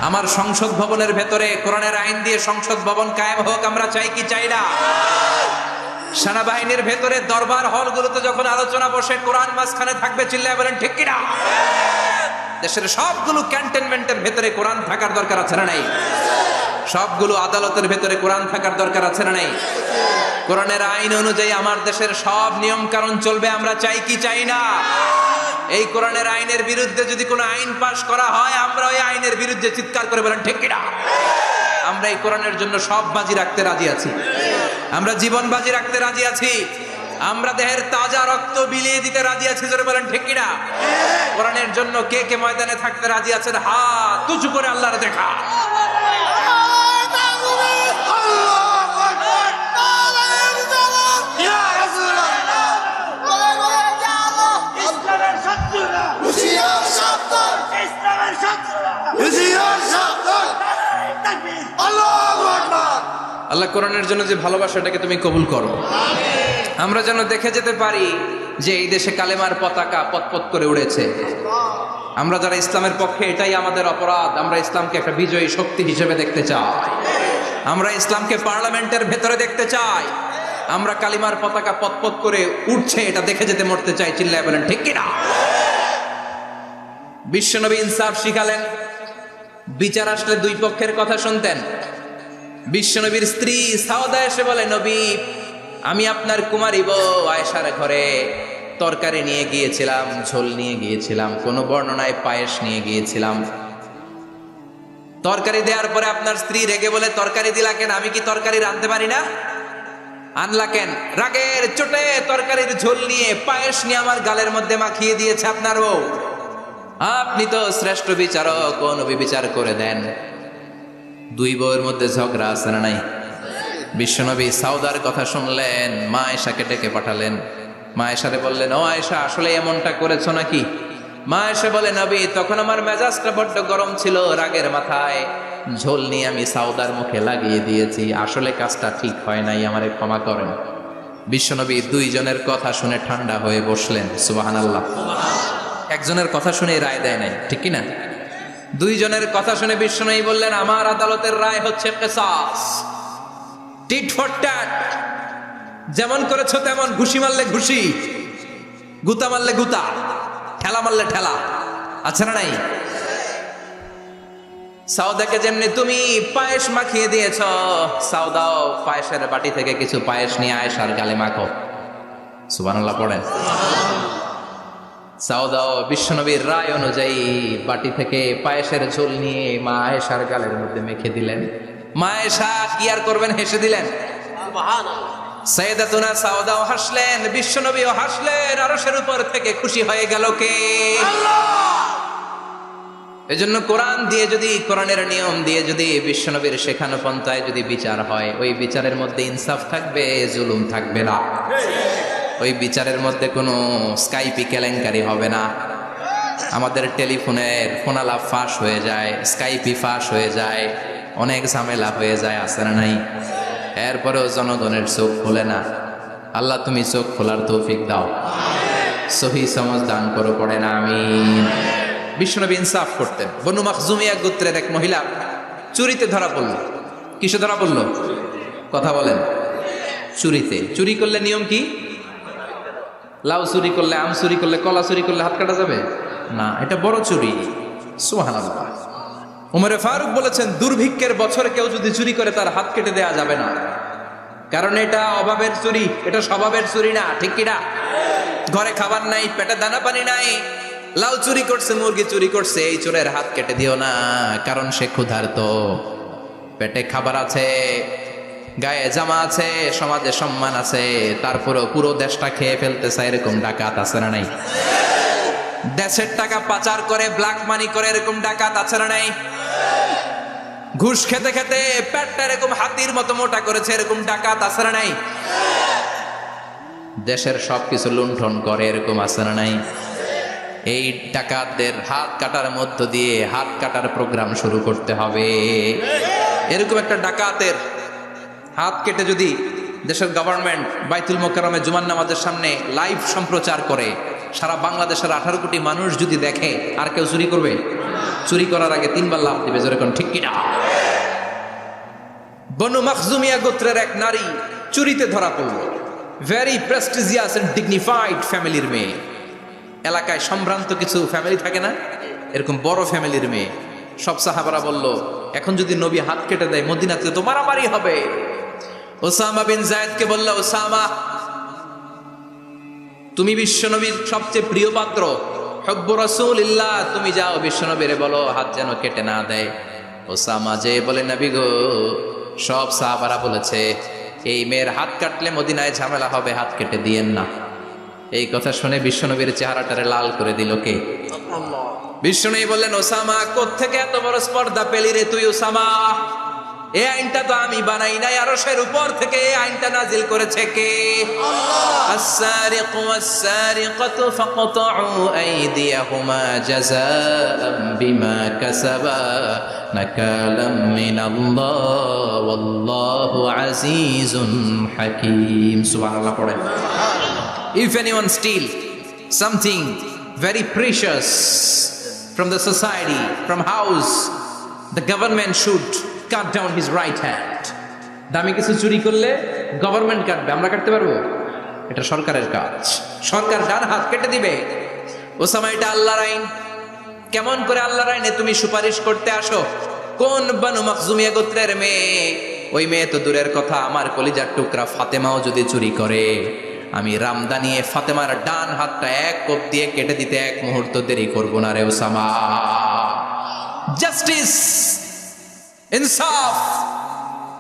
আমার সংসদ ভবনের ভেতরে কোরআনের আইন দিয়ে সংসদ ভবন কায়েম হোক আমরা চাই কি চাই না? সেনাবাহিনীর ভেতরে দরবার হলগুলোতে যখন আলোচনা বসে কোরআন মাঝখানে থাকবে। চিল্লায় বলেন ঠিক কিনা? দেশের সবগুলো ক্যান্টনমেন্টের ভেতরে কোরআন থাকার দরকার আছে না নাই? সবগুলো আদালতের ভেতরে কোরআন থাকার দরকার আছে না নাই? কোরআনের আইন অনুযায়ী আমার দেশের সব নিয়ম কানুন চলবে আমরা চাই কি চাই না? এই কোরআনের আইনের বিরুদ্ধে যদি কোনো আইন পাশ করা হয় আমরা ওই আইনের বিরুদ্ধে চিৎকার করে বলেন ঠিক কিনা? আমরা এই কোরআনের জন্য সব বাজি রাখতে রাজি আছি। আমরা জীবন বাজি রাখতে রাজি আছি। আমরা দেহের তাজা রক্ত বিলিয়ে দিতে রাজি আছি। জোরে বলেন ঠিক কিনা? কোরআনের জন্য কে কে ময়দানে থাকতে রাজি আছেন? হাত উঁচু করে আল্লাহর দেখা। আল্লাহ কোরআনের জন্য যে ভালোবাসাটাকে তুমি কবুল করো। আমরা যেন দেখে যেতে পারি যে এই দেশে কালেমার পতাকা পতপত করে উড়েছে। আমরা যারা ইসলামের পক্ষে, এটাই আমাদের অপরাধ। আমরা ইসলামকে একটা বিজয়ী শক্তি হিসেবে দেখতে চাই। আমরা ইসলামকে পার্লামেন্টের ভেতরে দেখতে চাই। আমরা কালিমার পতাকা পতপত করে উঠছে এটা দেখে যেতে মরতে চাই। চিল্লায় বলেন ঠিক কিনা? বিশ্বনবী ইনসাফ শিখালেন। বিচার আসলে দুই পক্ষের কথা শুনতেন। বিশ্বনবীর স্ত্রী সাওদা এসে বলে, নবী, আমি আপনার কুমারী বউ আয়েশার ঘরে তরকারি নিয়ে গিয়েছিলাম, ঝোল নিয়ে গিয়েছিলাম, কোন বর্ণনায় পায়েস নিয়ে গিয়েছিলাম। তরকারি দেওয়ার পরে আপনার স্ত্রী রেগে বলে, তরকারি দিলা কেন? আমি কি তরকারি রাঁধতে পারি না? আনলা কেন? রাগের চোটে তরকারির ঝোল নিয়ে পায়েস নিয়ে আমার গালের মধ্যে মাখিয়ে দিয়েছে আপনার বউ। আপনি তো শ্রেষ্ঠ বিচারক, ও নবী বিচার করে দেন। দুই বউয়ের মধ্যে ঝগড়া আছে না নাই? বিশ্বনবী সাউদার কথা শুনলেন, মা আয়েশাকে ডেকে পাঠালেন। মা আয়েশারে বললেন, ও আয়েশা, আসলে এমনটা করেছো নাকি? মা আয়েশা বলে, নবী, তখন আমার মেজাজটা বড্ড গরম ছিল, রাগের মাথায় ঝোল নিয়ে আমি সাউদার মুখে লাগিয়ে দিয়েছি। আসলে কাজটা ঠিক হয় নাই, আমারে ক্ষমা করেন। বিশ্বনবী দুইজনের কথা শুনে ঠান্ডা হয়ে বসলেন। সুবহানাল্লাহ। একজনের কথা শুনে রায় দেয় নাই, ঠিক কিনা? দুইজনের কথা শুনে বিশ্বনবী বললেন, আমার আদালতের রায় হচ্ছে কিসাস, টিট ফর ট্যাট। যেমন করেছো তেমন, ঘুষি মারলে ঘুষি, গুতা মারলে গুতা, ঠেলা মারলে ঠেলা। আচ্ছা না নাই? সাউদাকে যেমনি তুমি পায়েস মাখিয়ে দিয়েছ, সাউদাও পায়েসের বাটি থেকে কিছু পায়েস নিয়ে আয়েশার গালে মাখো। সুবহানাল্লাহ পড়েন। সাউদাও বিশ্বনবীর রায় অনুযায়ী বাটি থেকে পায়েসের ঝোল নিয়ে মা আয়েশার গালের মধ্যে মেখে দিলেন। মা আয়েশা কি আর করবেন, হেসে দিলেন। সাইয়েদাতুনা সাউদাও হাসলেন, বিশ্বনবীও হাসলেন, আরশের উপর থেকে খুশি হয়ে গেল কে? আল্লাহ। এজন্য কোরআন দিয়ে যদি, কোরআনের নিয়ম দিয়ে যদি, বিশ্বনবীর শেখানো পন্থায় যদি বিচার হয়, ওই বিচারের মধ্যে ইনসাফ থাকবে, জুলুম থাকবে না। ওই বিচারের মধ্যে কোনো স্কাইপি কেলেঙ্কারি হবে না। আমাদের টেলিফোনের ফোনালাপ ফাঁস হয়ে যায়, স্কাইপি ফাঁস হয়ে যায়, অনেক ঝামেলা হয়ে যায়, আছে না নাই? এরপরেও জনগণের চোখ খোলে না। আল্লাহ তুমি চোখ খোলার তৌফিক দাও, সহি সমাজ দান করো, পড়ে না আমিন। বিশ্বনবী ইনসাফ করতেন। বনু মাখজুমিয়া গোত্রের এক মহিলা চুরিতে ধরা পড়ল। কিসে ধরা পড়ল? কথা বলেন। চুরিতে। চুরি করলে নিয়ম কি? লাউ চুরি করলে, আম চুরি করলে, কলা চুরি করলে হাত কাটা যাবে না, এটা বড় চুরি। সুবহানাল্লাহ। উমরে ফারুক বলেছেন, দুর্ভিক্ষের বছরে কেউ যদি চুরি করে তার হাত কেটে দেওয়া যাবে না, কারণ এটা অভাবের চুরি, এটা স্বভাবের চুরি না। ঠিক কিনা? ঘরে খাবার নাই, পেটে দানা পানি নাই, লাউ চুরি করছে, মুরগি চুরি করছে, এই চোরের হাত কেটে দিও না, কারণ সে ক্ষুধার্ত, পেটে খাবার আছে, গায়ে জামা আছে, সমাজে সম্মান আছে, তারপরেও পুরো দেশটা খেয়ে ফেলতে চায়, এরকম ডাকাত আছে না নাই? দেশের টাকা পাচার করে, ব্ল্যাক মানি করে, এরকম ডাকাত আছে না নাই? ঘুষ খেতে খেতে পেটটা এরকম হাতির মতো মোটা করেছে, এরকম ডাকাত আছে না নাই? দেশের সবকিছু লুণ্ঠন করে, এরকম আছে না নাই? এই ডাকাতদের হাত কাটার মধ্য দিয়ে হাত কাটার প্রোগ্রাম শুরু করতে হবে। এরকম একটা ডাকাতের হাত কেটে যদি দেশের গভর্নমেন্ট বাইতুল মোকাররমে জুমার নামাজের সামনে লাইভ সম্প্রচার করে, সারা বাংলাদেশের 18 কোটি মানুষ যদি দেখে, আর কেউ চুরি করবে? চুরি করার আগে 3 বার লাফ দিবে, যেরকম ঠিক কিনা? বনু মাখজুমিয়া গোত্রের এক নারী চুরিতে ধরা পড়ল। ভেরি প্রেস্টিজিয়াস এন্ড ডিগনিফাইড ফ্যামিলির মেয়ে। এলাকায় সম্ভ্রান্ত কিছু ফ্যামিলি থাকে না, এরকম বড় ফ্যামিলির মেয়ে। সব সাহাবারা বলল, এখন যদি নবী হাত কেটে দেয় মদিনাতে তো মারামারি হবে। ওসামা বিন যায়েদকে বলল, ওসামা তুমি বিশ্বনবীর সবচেয়ে প্রিয় পাত্র, হুব্বু রাসূলিল্লাহ, তুমি যাও বিশ্বনবীরে বলো হাত যেন কেটে না দেয়। ওসামা যে বলে, নবী গো, সব সাহাবারা বলেছে এই মেয়ের হাত কাটলে মদিনায় ঝামেলা হবে, হাত কেটে দিয়েন না। এই কথা শুনে বিশ্বনবীর চেহারাটারে লাল করে দিল কে? বিশ্বনবী বললেন, ওসামা কোত্থেকে এত বড় স্পর্ধা পেলি রে তুই ওসামা? এই আইনটা তো আমি বানাই নাই, আরশের উপর থেকে এই আইনটা নাজিল করেছে কে? আল্লাহ। আস-সারিকু ওয়াস-সারিকাতু ফাকতাউ আইদিয়াহুমা জাযাআম বিমা কাসাবা নাকালাম মিনাল্লাহ ওয়াল্লাহু আজিজুন হাকীম। সুবহানাল্লাহ পড়েন। If anyone steal something very precious from the society, from house, the government should cut down his right hand. দামি কিছু চুরি করলে গভর্নমেন্ট কাটবে, আমরা কাটতে পারবো? এটা সরকারের কাজ, সরকার ডান হাত কেটে দিবে। ওসামা, এটা আল্লাহর আইন। কেমন করে আল্লাহর আইনে তুমি সুপারিশ করতে আসো? কোন বনু মাখজুমিয়া গোত্রের মেয়ে? ওই মেয়ে তো দূরের কথা, আমার কলিজার টুকরা ফাতেমাও যদি চুরি করে, আমি রামদানিয়ে ফাতেমার ডান হাতটা এক কোপ দিয়ে কেটে দিতে এক মুহূর্ত দেরি করবো না রে ওসামা। জাস্টিস, ইনসাফ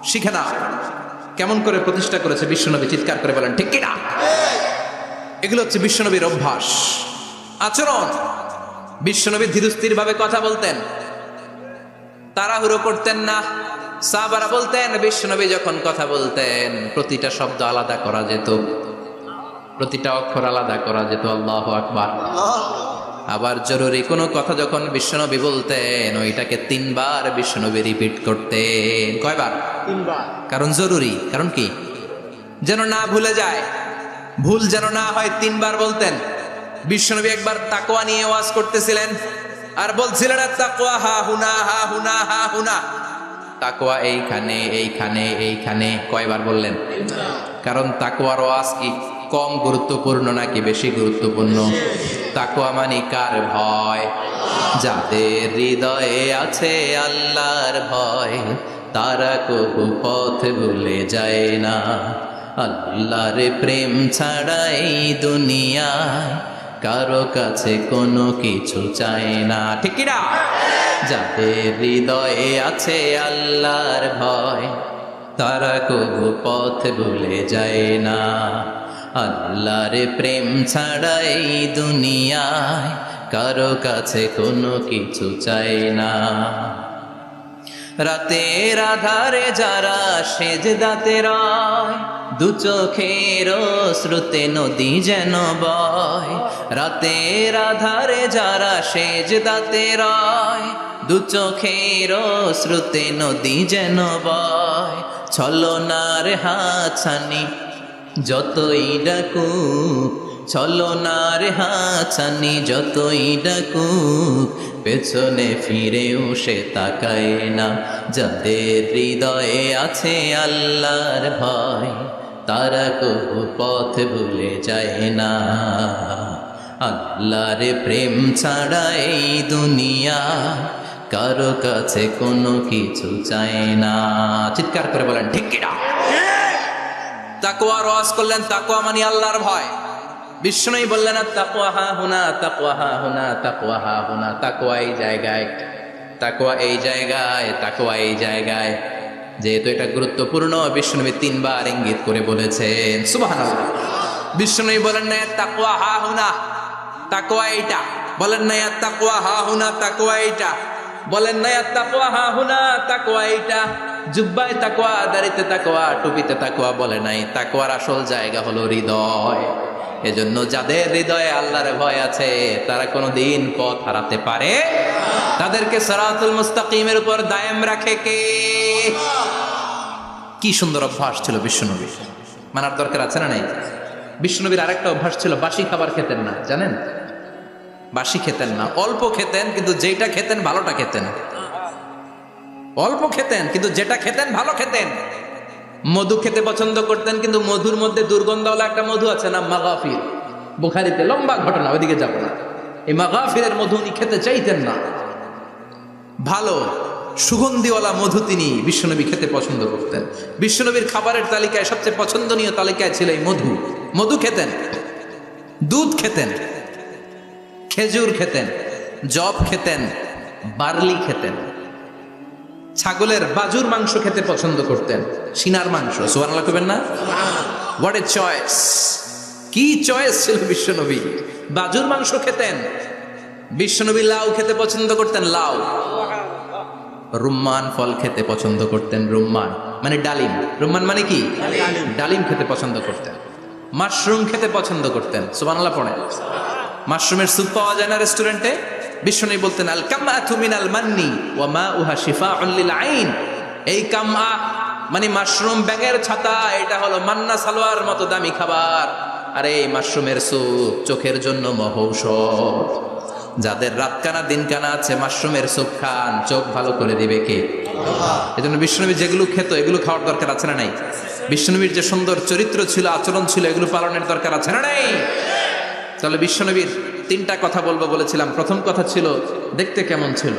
শিখে না। কেমন করে প্রতিষ্ঠা করেছে বিশ্বনবী, চিৎকার করে বলেন ঠিক কিনা? এগুলো হচ্ছে বিশ্বনবীর অভ্যাস, আচরণ। বিশ্বনবী ধীরস্থির ভাবে কথা বলতেন, তাড়াহুড়ো করতেন না। সাহাবারা বলতেন, বিশ্বনবী যখন কথা বলতেন প্রতিটা শব্দ আলাদা করা যেত, প্রতিটা অক্ষর আলাদা করা যেত। আল্লাহু আকবার। আবার জরুরি কোনো কথা যখন বিশ্বনবী বলতেন, ওইটাকে 3 বার বিশ্বনবী রিপিট করতেন। কয়বার? 3 বার। কারণ জরুরি। কারণ কি? যেন না ভুলে যায়, ভুল যেন না হয়, 3 বার বলতেন। বিশ্বনবী একবার তাকওয়া নিয়ে ওয়াজ করতেছিলেন, আর বলছিলেন, তাকওয়া হা হুনা, হা হুনা, হা হুনা। তাকওয়া এইখানে, এইখানে, এইখানে। কয়বার বললেন? কারণ তাকওয়ার ওয়াজ কি কম গুরুত্বপূর্ণ নাকি বেশি গুরুত্বপূর্ণ? তাকওয়া মানে কার ভয়? যাদের হৃদয়ে আছে আল্লাহর ভয়, তারা কবু পথ ভুলে যায় না। আল্লাহর প্রেম ছাড়া এই দুনিয়ায় কারো কাছে কোনো কিছু চায় না। ঠিক কি না? যাদের হৃদয়ে আছে আল্লাহর ভয়, তারা কবু পথ ভুলে যায় না। আল্লাহর প্রেম ছাড়া এই দুনিয়ায় কারো কাছে কোনো কিছু চাই না। রাতের আধারে যারা সেজদাতে রয়, দু চোখের শ্রুতে নদী যেন বয়। রাতের আধারে যারা সেজদাতে রয়, দু চোখের শ্রুতে নদী যেন বয়। ছলনার হাতছানি যতই ডাকুক, ছলনার হাতছানি যতই ডাকুক, পেছনে ফিরেও সে তাকায় না। যাদের হৃদয়ে আছে আল্লাহর ভয়, তারা কবু পথ ভুলে যায় না। আল্লাহর প্রেম ছাড়া এই দুনিয়া কারো কাছে কোনো কিছু চায় না। চিৎকার করে বলেন ঠিক কিনা? তাকওয়ার ওয়াজ করলেন, তাকওয়া মানে আল্লাহর ভয়। বিষ্ণুই বললেন তাকওয়া হা হুনা, তাকওয়া হা হুনা, তাকওয়া হা হুনা। তাকওয়া এই জায়গায়, তাকওয়া এই জায়গায়, তাকওয়া এই জায়গায়। যেহেতু এটা গুরুত্বপূর্ণ, বিষ্ণুনবী 3 বার ইঙ্গিত করে বলেছেন। সুবহানাল্লাহ। বিষ্ণুনবী বলেন না তাকওয়া হা হুনা, তাকওয়া এইটা। বলেন না তাকওয়া হা হুনা, তাকওয়া এইটা। বলেন না তাকওয়া হা হুনা, তাকওয়া এইটা। জুব্বায় তাকওয়া, দাড়িতে তাকওয়া, টুপিতে তাকওয়া বলে নাই। তাকওয়ার আসল জায়গা হলো হৃদয়। এজন্য যাদের হৃদয়ে আল্লাহর ভয় আছে, তারা কোনোদিন পথ হারাতে পারে। তাদেরকে সিরাতুল মুস্তাকিমের উপর দায়েম রাখে কে? কি সুন্দর অভ্যাস ছিল বিশ্বনবীর, মানার দরকার আছে না নাই? বিশ্বনবীর আরেকটা অভ্যাস ছিল, বাসি খাবার খেতেন না, জানেন? বাসি খেতেন না, অল্প খেতেন, কিন্তু যেটা খেতেন ভালোটা খেতেন। অল্প খেতেন, কিন্তু যেটা খেতেন ভালো খেতেন। মধু খেতে পছন্দ করতেন, কিন্তু মধুর মধ্যে দুর্গন্ধওয়ালা একটা মধু আছে না, মাগাফির। বুখারীতে লম্বা ঘটনা, ওইদিকে যাব না। এই মাগাফিরের মধু উনি খেতে চাইতেন না। ভালো সুগন্ধিওয়ালা মধু তিনি বিশ্বনবী খেতে পছন্দ করতেন। বিশ্বনবীর খাবারের তালিকায় সবচেয়ে পছন্দনীয় তালিকায় ছিল এই মধু। মধু খেতেন, দুধ খেতেন, খেজুর খেতেন, জব খেতেন, বার্লি খেতেন, ছাগলের বাজুর মাংস খেতে পছন্দ করতেন, সিনার মাংস। সুবহানাল্লাহ কইবেন না? What a choice! কি চয়েস ছিল বিশ্বনবী! বাজুর মাংস খেতেন। বিশ্বনবী লাউ খেতে পছন্দ করতেন, লাউ। রুম্মান ফল খেতে পছন্দ করতেন, রুম্মান মানে ডালিম। রুম্মান মানে কি? ডালিম খেতে পছন্দ করতেন। মাশরুম খেতে পছন্দ করতেন। সুবহানাল্লাহ পড়ে। মাশরুমের স্যুপ পাওয়া যায় না রেস্টুরেন্টে? বিশ্বনবী বলতেন আল কামআতু মিনাল মান্নি ওয়া মাউহা শিফাউন লিল আইন। এই কামআ মানে মাশরুম, ব্যাঙের ছাতা, এটা হলো মান্না সালোয়ার মতো দামি খাবার। আর এই মাশরুমের স্যুপ চোখের জন্য মহৌষধ। যাদের রাতকানা দিনকানা আছে, মাশরুমের স্যুপ খান, চোখ ভালো করে দিবে কে? এজন্য বিশ্বনবী যেগুলো খেত, এগুলো খাওয়ার দরকার আছে না নাই? বিশ্বনবীর যে সুন্দর চরিত্র ছিল, আচরণ ছিল, এগুলো পালনের দরকার আছে না নাই? তাহলে বিশ্বনবীর 3টা কথা বলবো বলেছিলাম। প্রথম কথা ছিল দেখতে কেমন ছিল।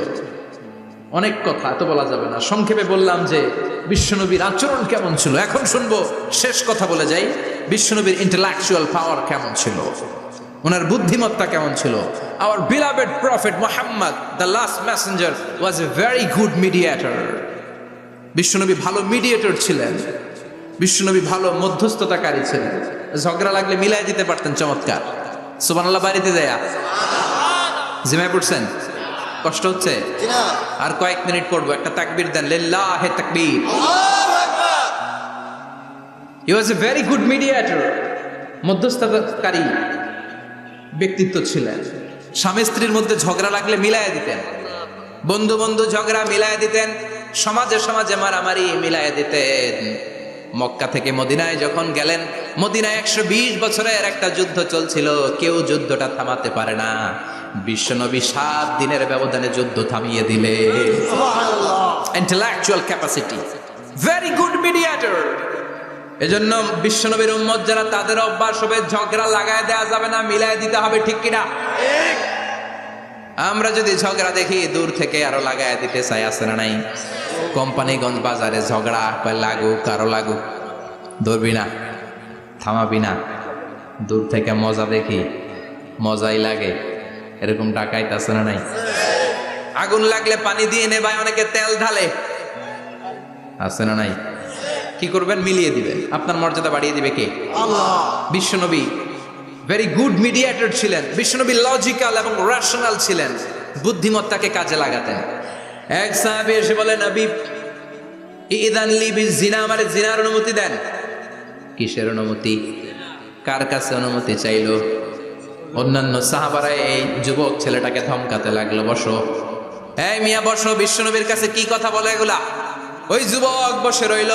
অনেক কথা, এত বলা যাবে না, সংক্ষেপে বললাম যে বিশ্বনবীর আচরণ কেমন ছিল। এখন শুনবো, শেষ কথা বলে যাই, বিশ্বনবীর ইন্টেলেকচুয়াল পাওয়ার কেমন ছিল, ওনার বুদ্ধিমত্তা কেমন ছিল। Hour beloved prophet Muhammad, the last Messenger, was a very good mediator. বিশ্বনবী ভালো মিডিয়েটর ছিলেন। বিশ্বনবী ভালো মধ্যস্থতাকারী ছিলেন। ঝগড়া লাগলে মিলাই দিতে পারতেন, চমৎকার। সুবহানাল্লাহ। বাড়িতে দেয়া জিমায় পড়ছেন? কষ্ট হচ্ছে? আর কয়েক মিনিট পড়বো, একটা তাকবীর দেন, লিল্লাহি তাকবীর। হি ওয়াজ এ ভেরি গুড মিডিয়েটর। মধ্যস্থতাকারী ব্যক্তিত্ব ছিলেন। স্বামী স্ত্রীর মধ্যে ঝগড়া লাগলে মিলাই দিতেন, বন্ধু বন্ধু ঝগড়া মিলাই দিতেন, সমাজে সমাজে মারামারি মিলাই দিতেন। মক্কা থেকে মদিনায় যখন গেলেন, মদিনায় 120 বছরের একটা যুদ্ধ চলছিল, কেউ যুদ্ধটা থামাতে পারে না। বিশ্বনবী 7 দিনের ব্যবধানে যুদ্ধ থামিয়ে দিলে। Intellectual capacity, very good mediator. এজন্য বিশ্বনবীর উম্মত যারা, তাদের অভ্যাস হবে ঝগড়া লাগায় দেওয়া যাবে না, মিলাই দিতে হবে, ঠিক কিনা? আমরা যদি ঝগড়া দেখি দূর থেকে আরো লাগায় দিতে চাই, আছে না নাই? কোম্পানিগঞ্জ বাজারে ঝগড়া, লাগুক আরো লাগুক, ধরবি না, থামাবি না। দূর থেকে মজা দেখি, মজাই লাগে, এরকম ডাকাইত আছে না নাই? আগুন লাগলে পানি দিয়ে নেবায়, অনেকে তেল ঢালে, আছে না নাই? কি করবেন? মিলিয়ে দিবেন। আপনার মর্যাদা বাড়িয়ে দিবে কে? আল্লাহ। বিশ্বনবী ভেরি গুড মিডিয়েটর ছিলেন। বিশ্বনবী লজিক্যাল এবং রেশনাল ছিলেন, বুদ্ধিমত্তাকে কাজে লাগাতেন। এক সাহাবী এসে বলে, নবী ইদান লি বিজিনা, আমারে জিনার অনুমতি দেন। কিসের অনুমতি? কার কাছে অনুমতি চাইলো? অন্যান্য সাহাবারা এই যুবক ছেলেটাকে ধমকাতে লাগলো, বসো, এই মিয়া বসো, বিশ্বনবীর কাছে কি কথা বলে এগুলা? ওই যুবক বসে রইল।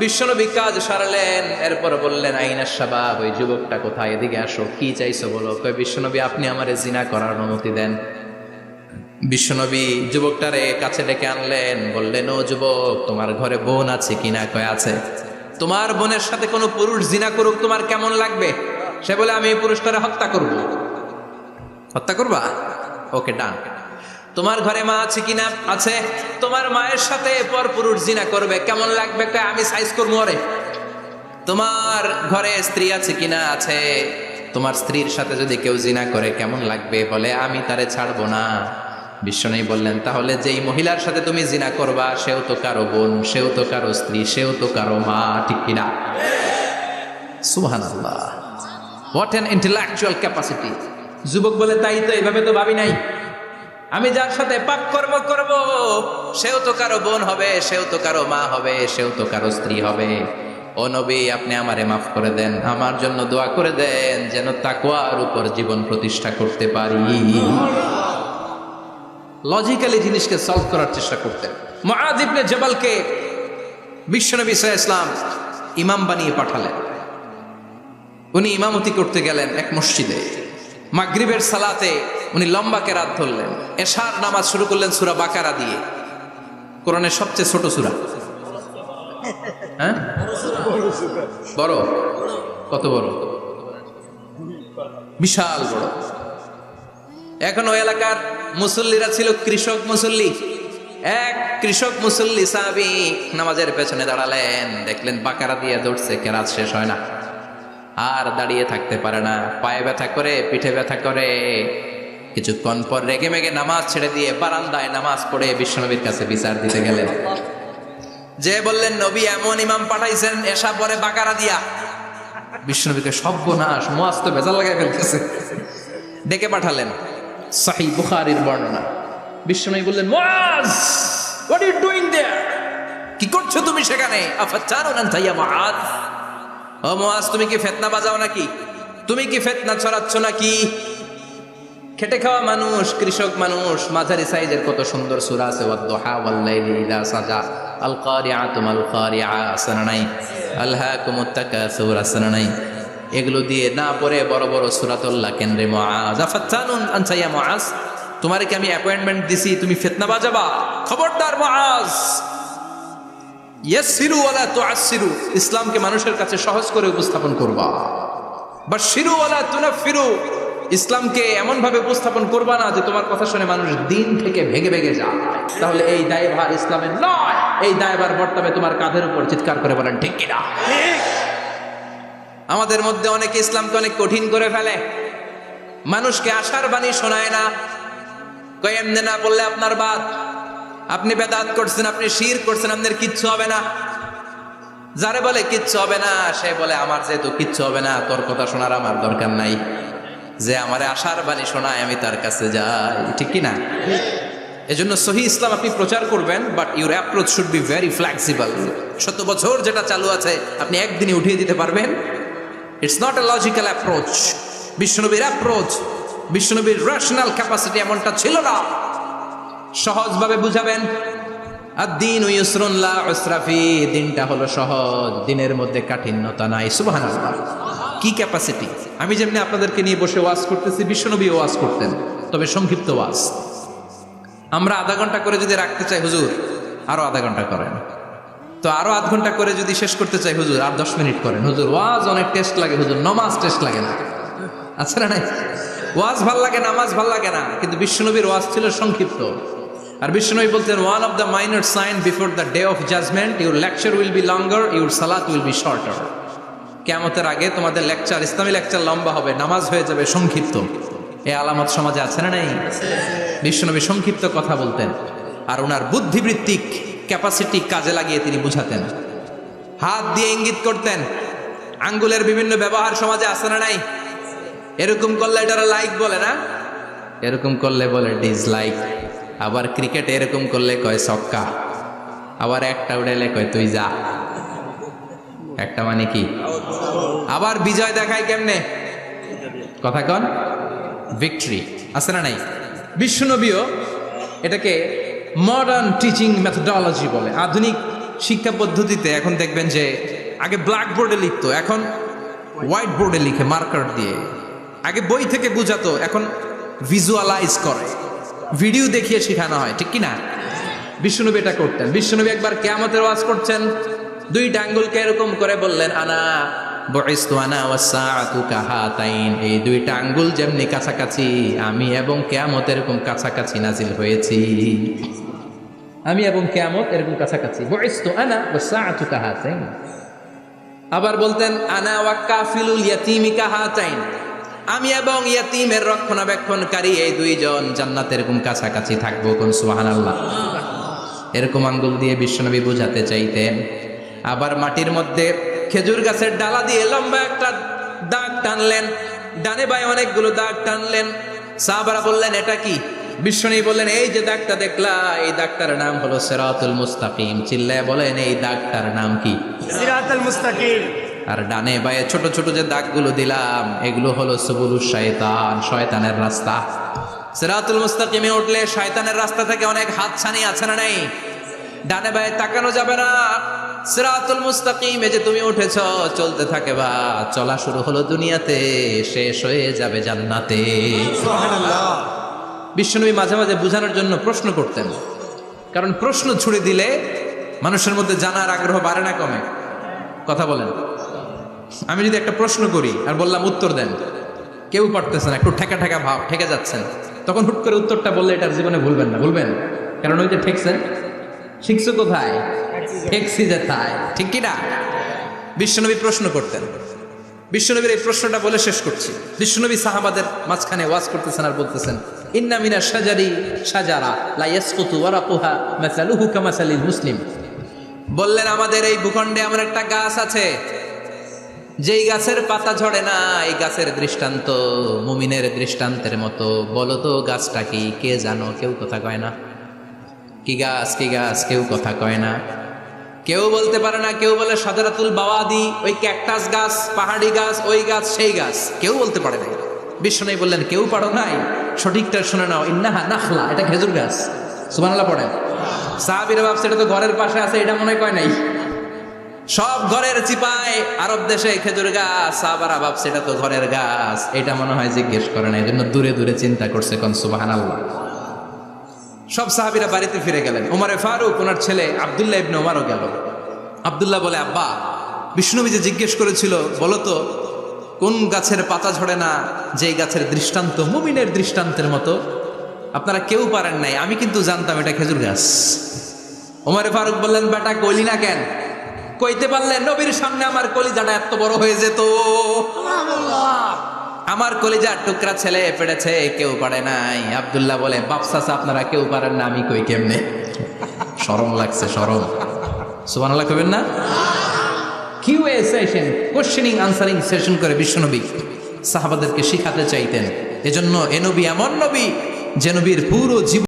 বিশ্বনবী কাজ সারলেন, এরপর বললেন, আইনা শাবাব, ওই যুবকটা কোথায়? এদিকে আসো, কি চাইছো বলো। কই, বিশ্বনবী আপনি আমারে জিনা করার অনুমতি দেন। বিশ্বনবী যুবকটারে কাছে ডেকে আনলেন, বললেন, ও যুবক, তোমার ঘরে বোন আছে কিনা? কয় আছে। তোমার বোনের সাথে কোনো পুরুষ জিনা করুক, তোমার কেমন লাগবে? সে বলে, আমি এই পুরুষটারে হত্যা করব। হত্যা করবা? ওকে, ডান। তোমার ঘরে মা আছে কিনা? আছে। তোমার মায়ের সাথে পর পুরুষ জিনা করবে, কেমন লাগবে? কয়, আমি সাইজ করবো ওরে। তোমার ঘরে স্ত্রী আছে কিনা? আছে। তোমার স্ত্রীর সাথে যদি কেউ জিনা করে কেমন লাগবে? বলে, আমি তারে ছাড়বো না। বিশ্বনবী বললেন, তাহলে যেই মহিলার সাথে তুমি জিনা করবা সেও তো কারো বোন, সেও তো কারো স্ত্রী, সেও তো কারো মা, ঠিক কিনা? সুবহানাল্লাহ, হোয়াট অ্যান ইন্টেলেকচুয়াল ক্যাপাসিটি। যুবক বলে, তাই তো, এইভাবে তো ভাবি নাই। আমি যার সাথে পাপ কর্ম করব সেও তো কারো বোন হবে, সেও তো কারো মা হবে, সেও তো কারো স্ত্রী হবে। ও নবী, আপনি আমারে মাফ করে দেন, আমার জন্য দোয়া করে দেন যেন তাকওয়ার উপর জীবন প্রতিষ্ঠা করতে পারি। লজিক্যালি জিনিসকে সলভ করার চেষ্টা করতেন। মুআয ইবনে জাবালকে বিশ্বনবী সাল্লাল্লাহু আলাইহি ওয়াসাল্লাম ইমাম বানিয়ে পাঠালেন। উনি ইমামতি করতে গেলেন এক মসজিদে। মাগরিবের সালাতে উনি লম্বা কেরাত ধরলেন। এশার নামাজ শুরু করলেন সূরা বাকারা দিয়ে, কোরআনের সবচেয়ে ছোট সূরা। হ্যাঁ, বড়? কত বড়? বিশাল বড়। এখন ওই এলাকার মুসল্লিরা ছিল কৃষক মুসল্লি। এক কৃষক মুসল্লি সাহাবী নামাজের পেছনে দাঁড়ালেন, দেখলেন বাকারা দিয়ে দৌড়ছে, কেরাত শেষ হয় না, আর দাঁড়িয়ে থাকতে পারে না, পায়ে ব্যথা করে, পিঠে ব্যথা করে। কিছুক্ষণ পর রেগে মেগে নামাজ ছেড়ে দিয়ে বারান্দায় নামাজ পড়ে বিশ্বনবীর কাছে বিচার দিতে গেলেন। যে বললেন, নবী এমন ইমাম পাঠাইছেন এশা পরে বাকারা দিয়া। বিশ্বনবীকে সর্বনাশ, মুআয তো ভেজাল লাগায় ফেলতেছে। ডেকে পাঠালেন, সহিহ বুখারীর বর্ণনা। বিশ্বনবী বললেন, মুআয, হোয়াট আর ইউ ডুইং দেয়ার? কি করছো তুমি সেখানে? আফাতানুন আনতা ইয়া মুআয? ও মুআয, তুমি কি ফিতনা বাজাও নাকি? তুমি কি ফিতনা ছড়াচ্ছ নাকি? খেটে খাওয়া মানুষ, কৃষক মানুষ, মাঝারি সাইজের কত সুন্দর সূরা আছে, ওয়াদ-দুহা ওয়াল-লাইলি ইযা সাজা, আল কারিআতু মাল কারিআ, আসনা নাই, আলহাকুমুত তাকাসুর, আসনা নাই। এগুলো দিয়ে না পড়ে বড় বড় সূরাতুল্লাহ কেন্দ্রে মুআয, আফাতানুন আনতা ইয়া মুআয, তোমারে কি আমি অ্যাপয়েন্টমেন্ট দিছি তুমি ফিতনা বাজাবা? খবরদার মুআয, ইয়াসসিরু ওয়ালা তুআসসিরু, ইসলামকে মানুষের কাছে সহজ করে উপস্থাপন করবা। বাশশিরু ওয়ালা তুনাফফিরু, ইসলামকে এমন ভাবে উপস্থাপন করবা না যে তোমার কথা শুনে মানুষ দিন থেকে ভেগে ভেগে যায়। তাহলে এই দায়ভার ইসলামের নয়, এই দায়ভার বর্তাবে তোমার কাঁধের উপর। চিৎকার করে বলেন ঠিক কিনা? আমাদের মধ্যে অনেকে ইসলামকে অনেক কঠিন করে ফেলে, মানুষকে আশার বাণী শোনায় না। কই এমনি না বললে আপনার বাদ, আপনি বেদাত করছেন, আপনি শিরক করছেন, আপনার কিচ্ছু হবে না। যারে বলে কিচ্ছু হবে না, সে বলে আমার যেহেতু কিচ্ছু হবে না, তোর কথা শোনার আমার দরকার নাই। যে আমারে আশার বাণী শোনায় আমি তার কাছে যাই, ঠিক কি না? এজন্য সহিহ ইসলাম আপনি প্রচার করবেন, but your approach should be very flexible. 70 বছর যেটা চালু আছে আপনি একদিনে উঠিয়ে দিতে পারবেন? It's not a logical approach. বিশ্বনবীর অ্যাপ্রোচ, বিশ্বনবীর রেশনাল ক্যাপাসিটি এমনটা ছিল না। সহজভাবে বুঝাবেন। আদ-দীনু ইউসরুন লা উসরা ফি, দিনটা হলো সহজ, দিনের মধ্যে কাঠিন্যতা নাই। সুবহানাল্লাহ, কি ক্যাপাসিটি! আমি যেমনি আপনাদেরকে নিয়ে বসে ওয়াজ করতেছি, বিশ্বনবী ওয়াজ করতেন, তবে সংক্ষিপ্ত ওয়াজ। আমরা আধা ঘন্টা করে যদি রাখতে চাই, হুজুর আরো আধা ঘন্টা করেন, তো আরো আধ ঘন্টা করে যদি শেষ করতে চাই, হুজুর আর 10 মিনিট করেন। হুজুর ওয়াজ অনেক টেস্ট লাগে, হুজুর নামাজ টেস্ট লাগে না। আচ্ছা না নাই? ওয়াজ ভাল লাগে, নামাজ ভাল লাগে না, কিন্তু বিশ্বনবীর ওয়াজ ছিল সংক্ষিপ্ত। আর বিশ্বনবী বলতেন, one of the minor sign before the day of judgement, your lecture will be longer, your সালাত উইল বি শর্টার। কিয়ামতের আগে তোমাদের লেকচার, ইসলামী লেকচার লম্বা হবে, নামাজ হয়ে যাবে সংক্ষিপ্ত। এই আলামত সমাজে আছে না নাই? বিশ্বনবী সংক্ষিপ্ত কথা বলতেন, আর ওনার বুদ্ধিবৃত্তিক ক্যাপাসিটি কাজে লাগিয়ে তিনি বুঝাতেন। হাত দিয়ে ইঙ্গিত করতেন। আঙ্গুলের বিভিন্ন ব্যবহার সমাজে আছে না নাই? এরকম করলে এটারা লাইক বলে না, এরকম করলে বলে ডিসলাইক। আবার ক্রিকেটে এরকম করলে কয় ছক্কা, আবার একটা উড়াইলে কয় তুই যা। একটা মানে কি? আবার বিজয় দেখায় কেমনে? কথা কন, ভিক্টরি আছে না নাই? বিশ্বনবীও এটাকে মডার্ন টিচিং মেথোডোলজি বলে। আধুনিক শিক্ষা পদ্ধতিতে এখন দেখবেন যে আগে ব্ল্যাক বোর্ডে লিখতো, এখন হোয়াইট বোর্ডে লিখে মার্কার দিয়ে। আগে বই থেকে বুঝাতো, এখন ভিজুয়ালাইজ করে, ভিডিও দেখিয়ে শেখানো হয়, ঠিক কি না? বিশ্বনবী এটা করতেন। বিশ্বনবী একবার কিয়ামতের ওয়াজ করছেন, দুইটা আঙ্গুলকে এরকম করে বললেন, আনা বুইসতু আনা ওয়াসসাআতু কাহাতাইন, এই দুইটা আঙ্গুল যেমনি কাছাকাছি, আমি এবং কিয়ামত এরকম কাছাকাছি নাজিল হয়েছি। আমি এবং কিয়ামত এরকম কাছাকাছি। বুইসতু আনা ওয়াসসাআতু কাহাতাইন। আবার বলতেন, আনা ওয়া কাফিলুল ইয়াতীমি কাহাতাইন, আমি এবং ইয়াতীমের রক্ষণাবেক্ষণকারী এই দুইজন জান্নাতে এরকম কাছাকাছি থাকবো। কোন সুবহানাল্লাহ। এরকম আঙ্গুল দিয়ে বিশ্বনবী বুঝাতে চাইতেন। আবার মাটির মধ্যে খেজুর গাছের ডালা দিয়ে লম্বা একটা দাগ টানলেন, ডানে বায়ে অনেকগুলো দাগ টানলেন। সাহাবারা বললেন এটা কি? বিশ্বনবী বললেন, এই যে দাগটা দেখলা, এই দাগটার নাম হলো সিরাতুল মুস্তাকিম। চিল্লায় বলেন, এই দাগটার নাম কি? সিরাতুল মুস্তাকিম। আর ডানে বায়ে ছোট ছোট যে দাগগুলো দিলাম, এগুলো হলো সুবুলুশ শয়তান, শয়তানের রাস্তা। সিরাতুল মুস্তাকিমে উঠলে শয়তানের রাস্তা থেকে অনেক হাতছানি আছে না নাই? ডানে বায়ে তাকানো যাবে না। সিরাতুল মুস্তাকিমে যে তুমি উঠেছো, চলতে থাকে বা চলা শুরু হলো দুনিয়াতে, শেষ হয়ে যাবে জান্নাতে। সুবহানাল্লাহ। বিশ্বনবী মাঝে মাঝে বোঝানোর জন্য প্রশ্ন করতেন, কারণ প্রশ্ন ছুড়ে দিলে মানুষের মধ্যে জানার আগ্রহ বাড়ে না কমে? কথা বলেন। আমি যদি একটা প্রশ্ন করি আর বললাম উত্তর দেন, কেউ পারতেছে না, একটু ঠেকা ঠেকা ভাব, ঠেকে যাচ্ছেন, তখন হুট করে উত্তরটা বললে এটার জীবনে ভুলবেন না, ভুলবেন? কারণ ওই যে ঠেকছেন, শিখছো কোথায়? ঠেকছি যেথায়, ঠিক কি না? বিশ্বনবী প্রশ্ন করতেন। বিশ্বনবীর এই প্রশ্নটা বলে শেষ করছি। বিশ্বনবী সাহাবাদের মাঝখানে ওয়াজ করতেছেন আর বলতেছেন, ইন্না মিনা শাজারি শাজারা লা ইয়াসকুতু ওয়ারাকুহা মাসালুহু কামাসালিল মুসলিম। বললেন, আমাদের এই ভূখণ্ডে এমন একটা গাছ আছে, যেই গাছের পাতা ঝরে না, এই গাছের দৃষ্টান্ত মুমিনের দৃষ্টান্তের মতো। বলো তো গাছটা কি? কে জানো? কেউ কথা কয় না। কি গাছ? কি গাছ? কেউ কথা কয় না, কেউ বলতে পারে না। কেউ বলে শাজারাতুল বাওয়াদি, ওই ক্যাকটাস গাছ, পাহাড়ি গাছ, ওই গাছ, সেই গাছ, কেউ বলতে পারে না। বিশ্বনবী বললেন, কেউ পারো নাই? সঠিকটা শুনে নাও, ইন্নাহা নাখলা, এটা খেজুর গাছ। সুবহানাল্লাহ পড়েন। সাহাবীরা ভাবছে এটা তো ঘরের পাশে আছে, এটা মনে কয় নাই। সব ঘরের চিপায় আরব দেশে খেজুর গাছ, সাহাবারা ভাবছে এটা তো ঘরের গাছ, এটা মনে হয় জিজ্ঞেস করে না, এই জন্য দূরে দূরে চিন্তা করছে। কোন সুবহানাল্লাহ। সব সাহাবীরা বাড়িতে ফিরে গেলেন। ওমরে ফারুক, ওনার ছেলে আব্দুল্লাহ ইবনে ওমরও গেল। আব্দুল্লাহ বলে, আব্বা, বিষ্ণুনবী যে জিজ্ঞেস করেছিল, বলো তো কোন গাছের পাতা ঝরে না, যেই গাছের দৃষ্টান্ত মুমিনের দৃষ্টান্তের মতো? আপনারা কেউ পারেন নাই, আমি কিন্তু জানতাম এটা খেজুর গাছ। ওমরে ফারুক বললেন, বেটা কইলি না কেন? কইতে পারলেন, নবীর সামনে আমার কলিজাটা এত বড় হয়ে যেত। আমার কলিজার টুকরা ছেলে পেড়েছে, কেউ পারে নাই। আব্দুল্লাহ বলে, বাপ চাচা আপনারা কেউ পারেন না, আমি কই কেমনে? শরম লাগছে, শরম। সুবহানাল্লাহ কইবেন না? QA session, questioning answering session করে বিশ্বনবী সাহাবাদেরকে শিখাতে চাইতেন। এজন্য এ নবী এমন নবী যে নবীর পুরো জীবন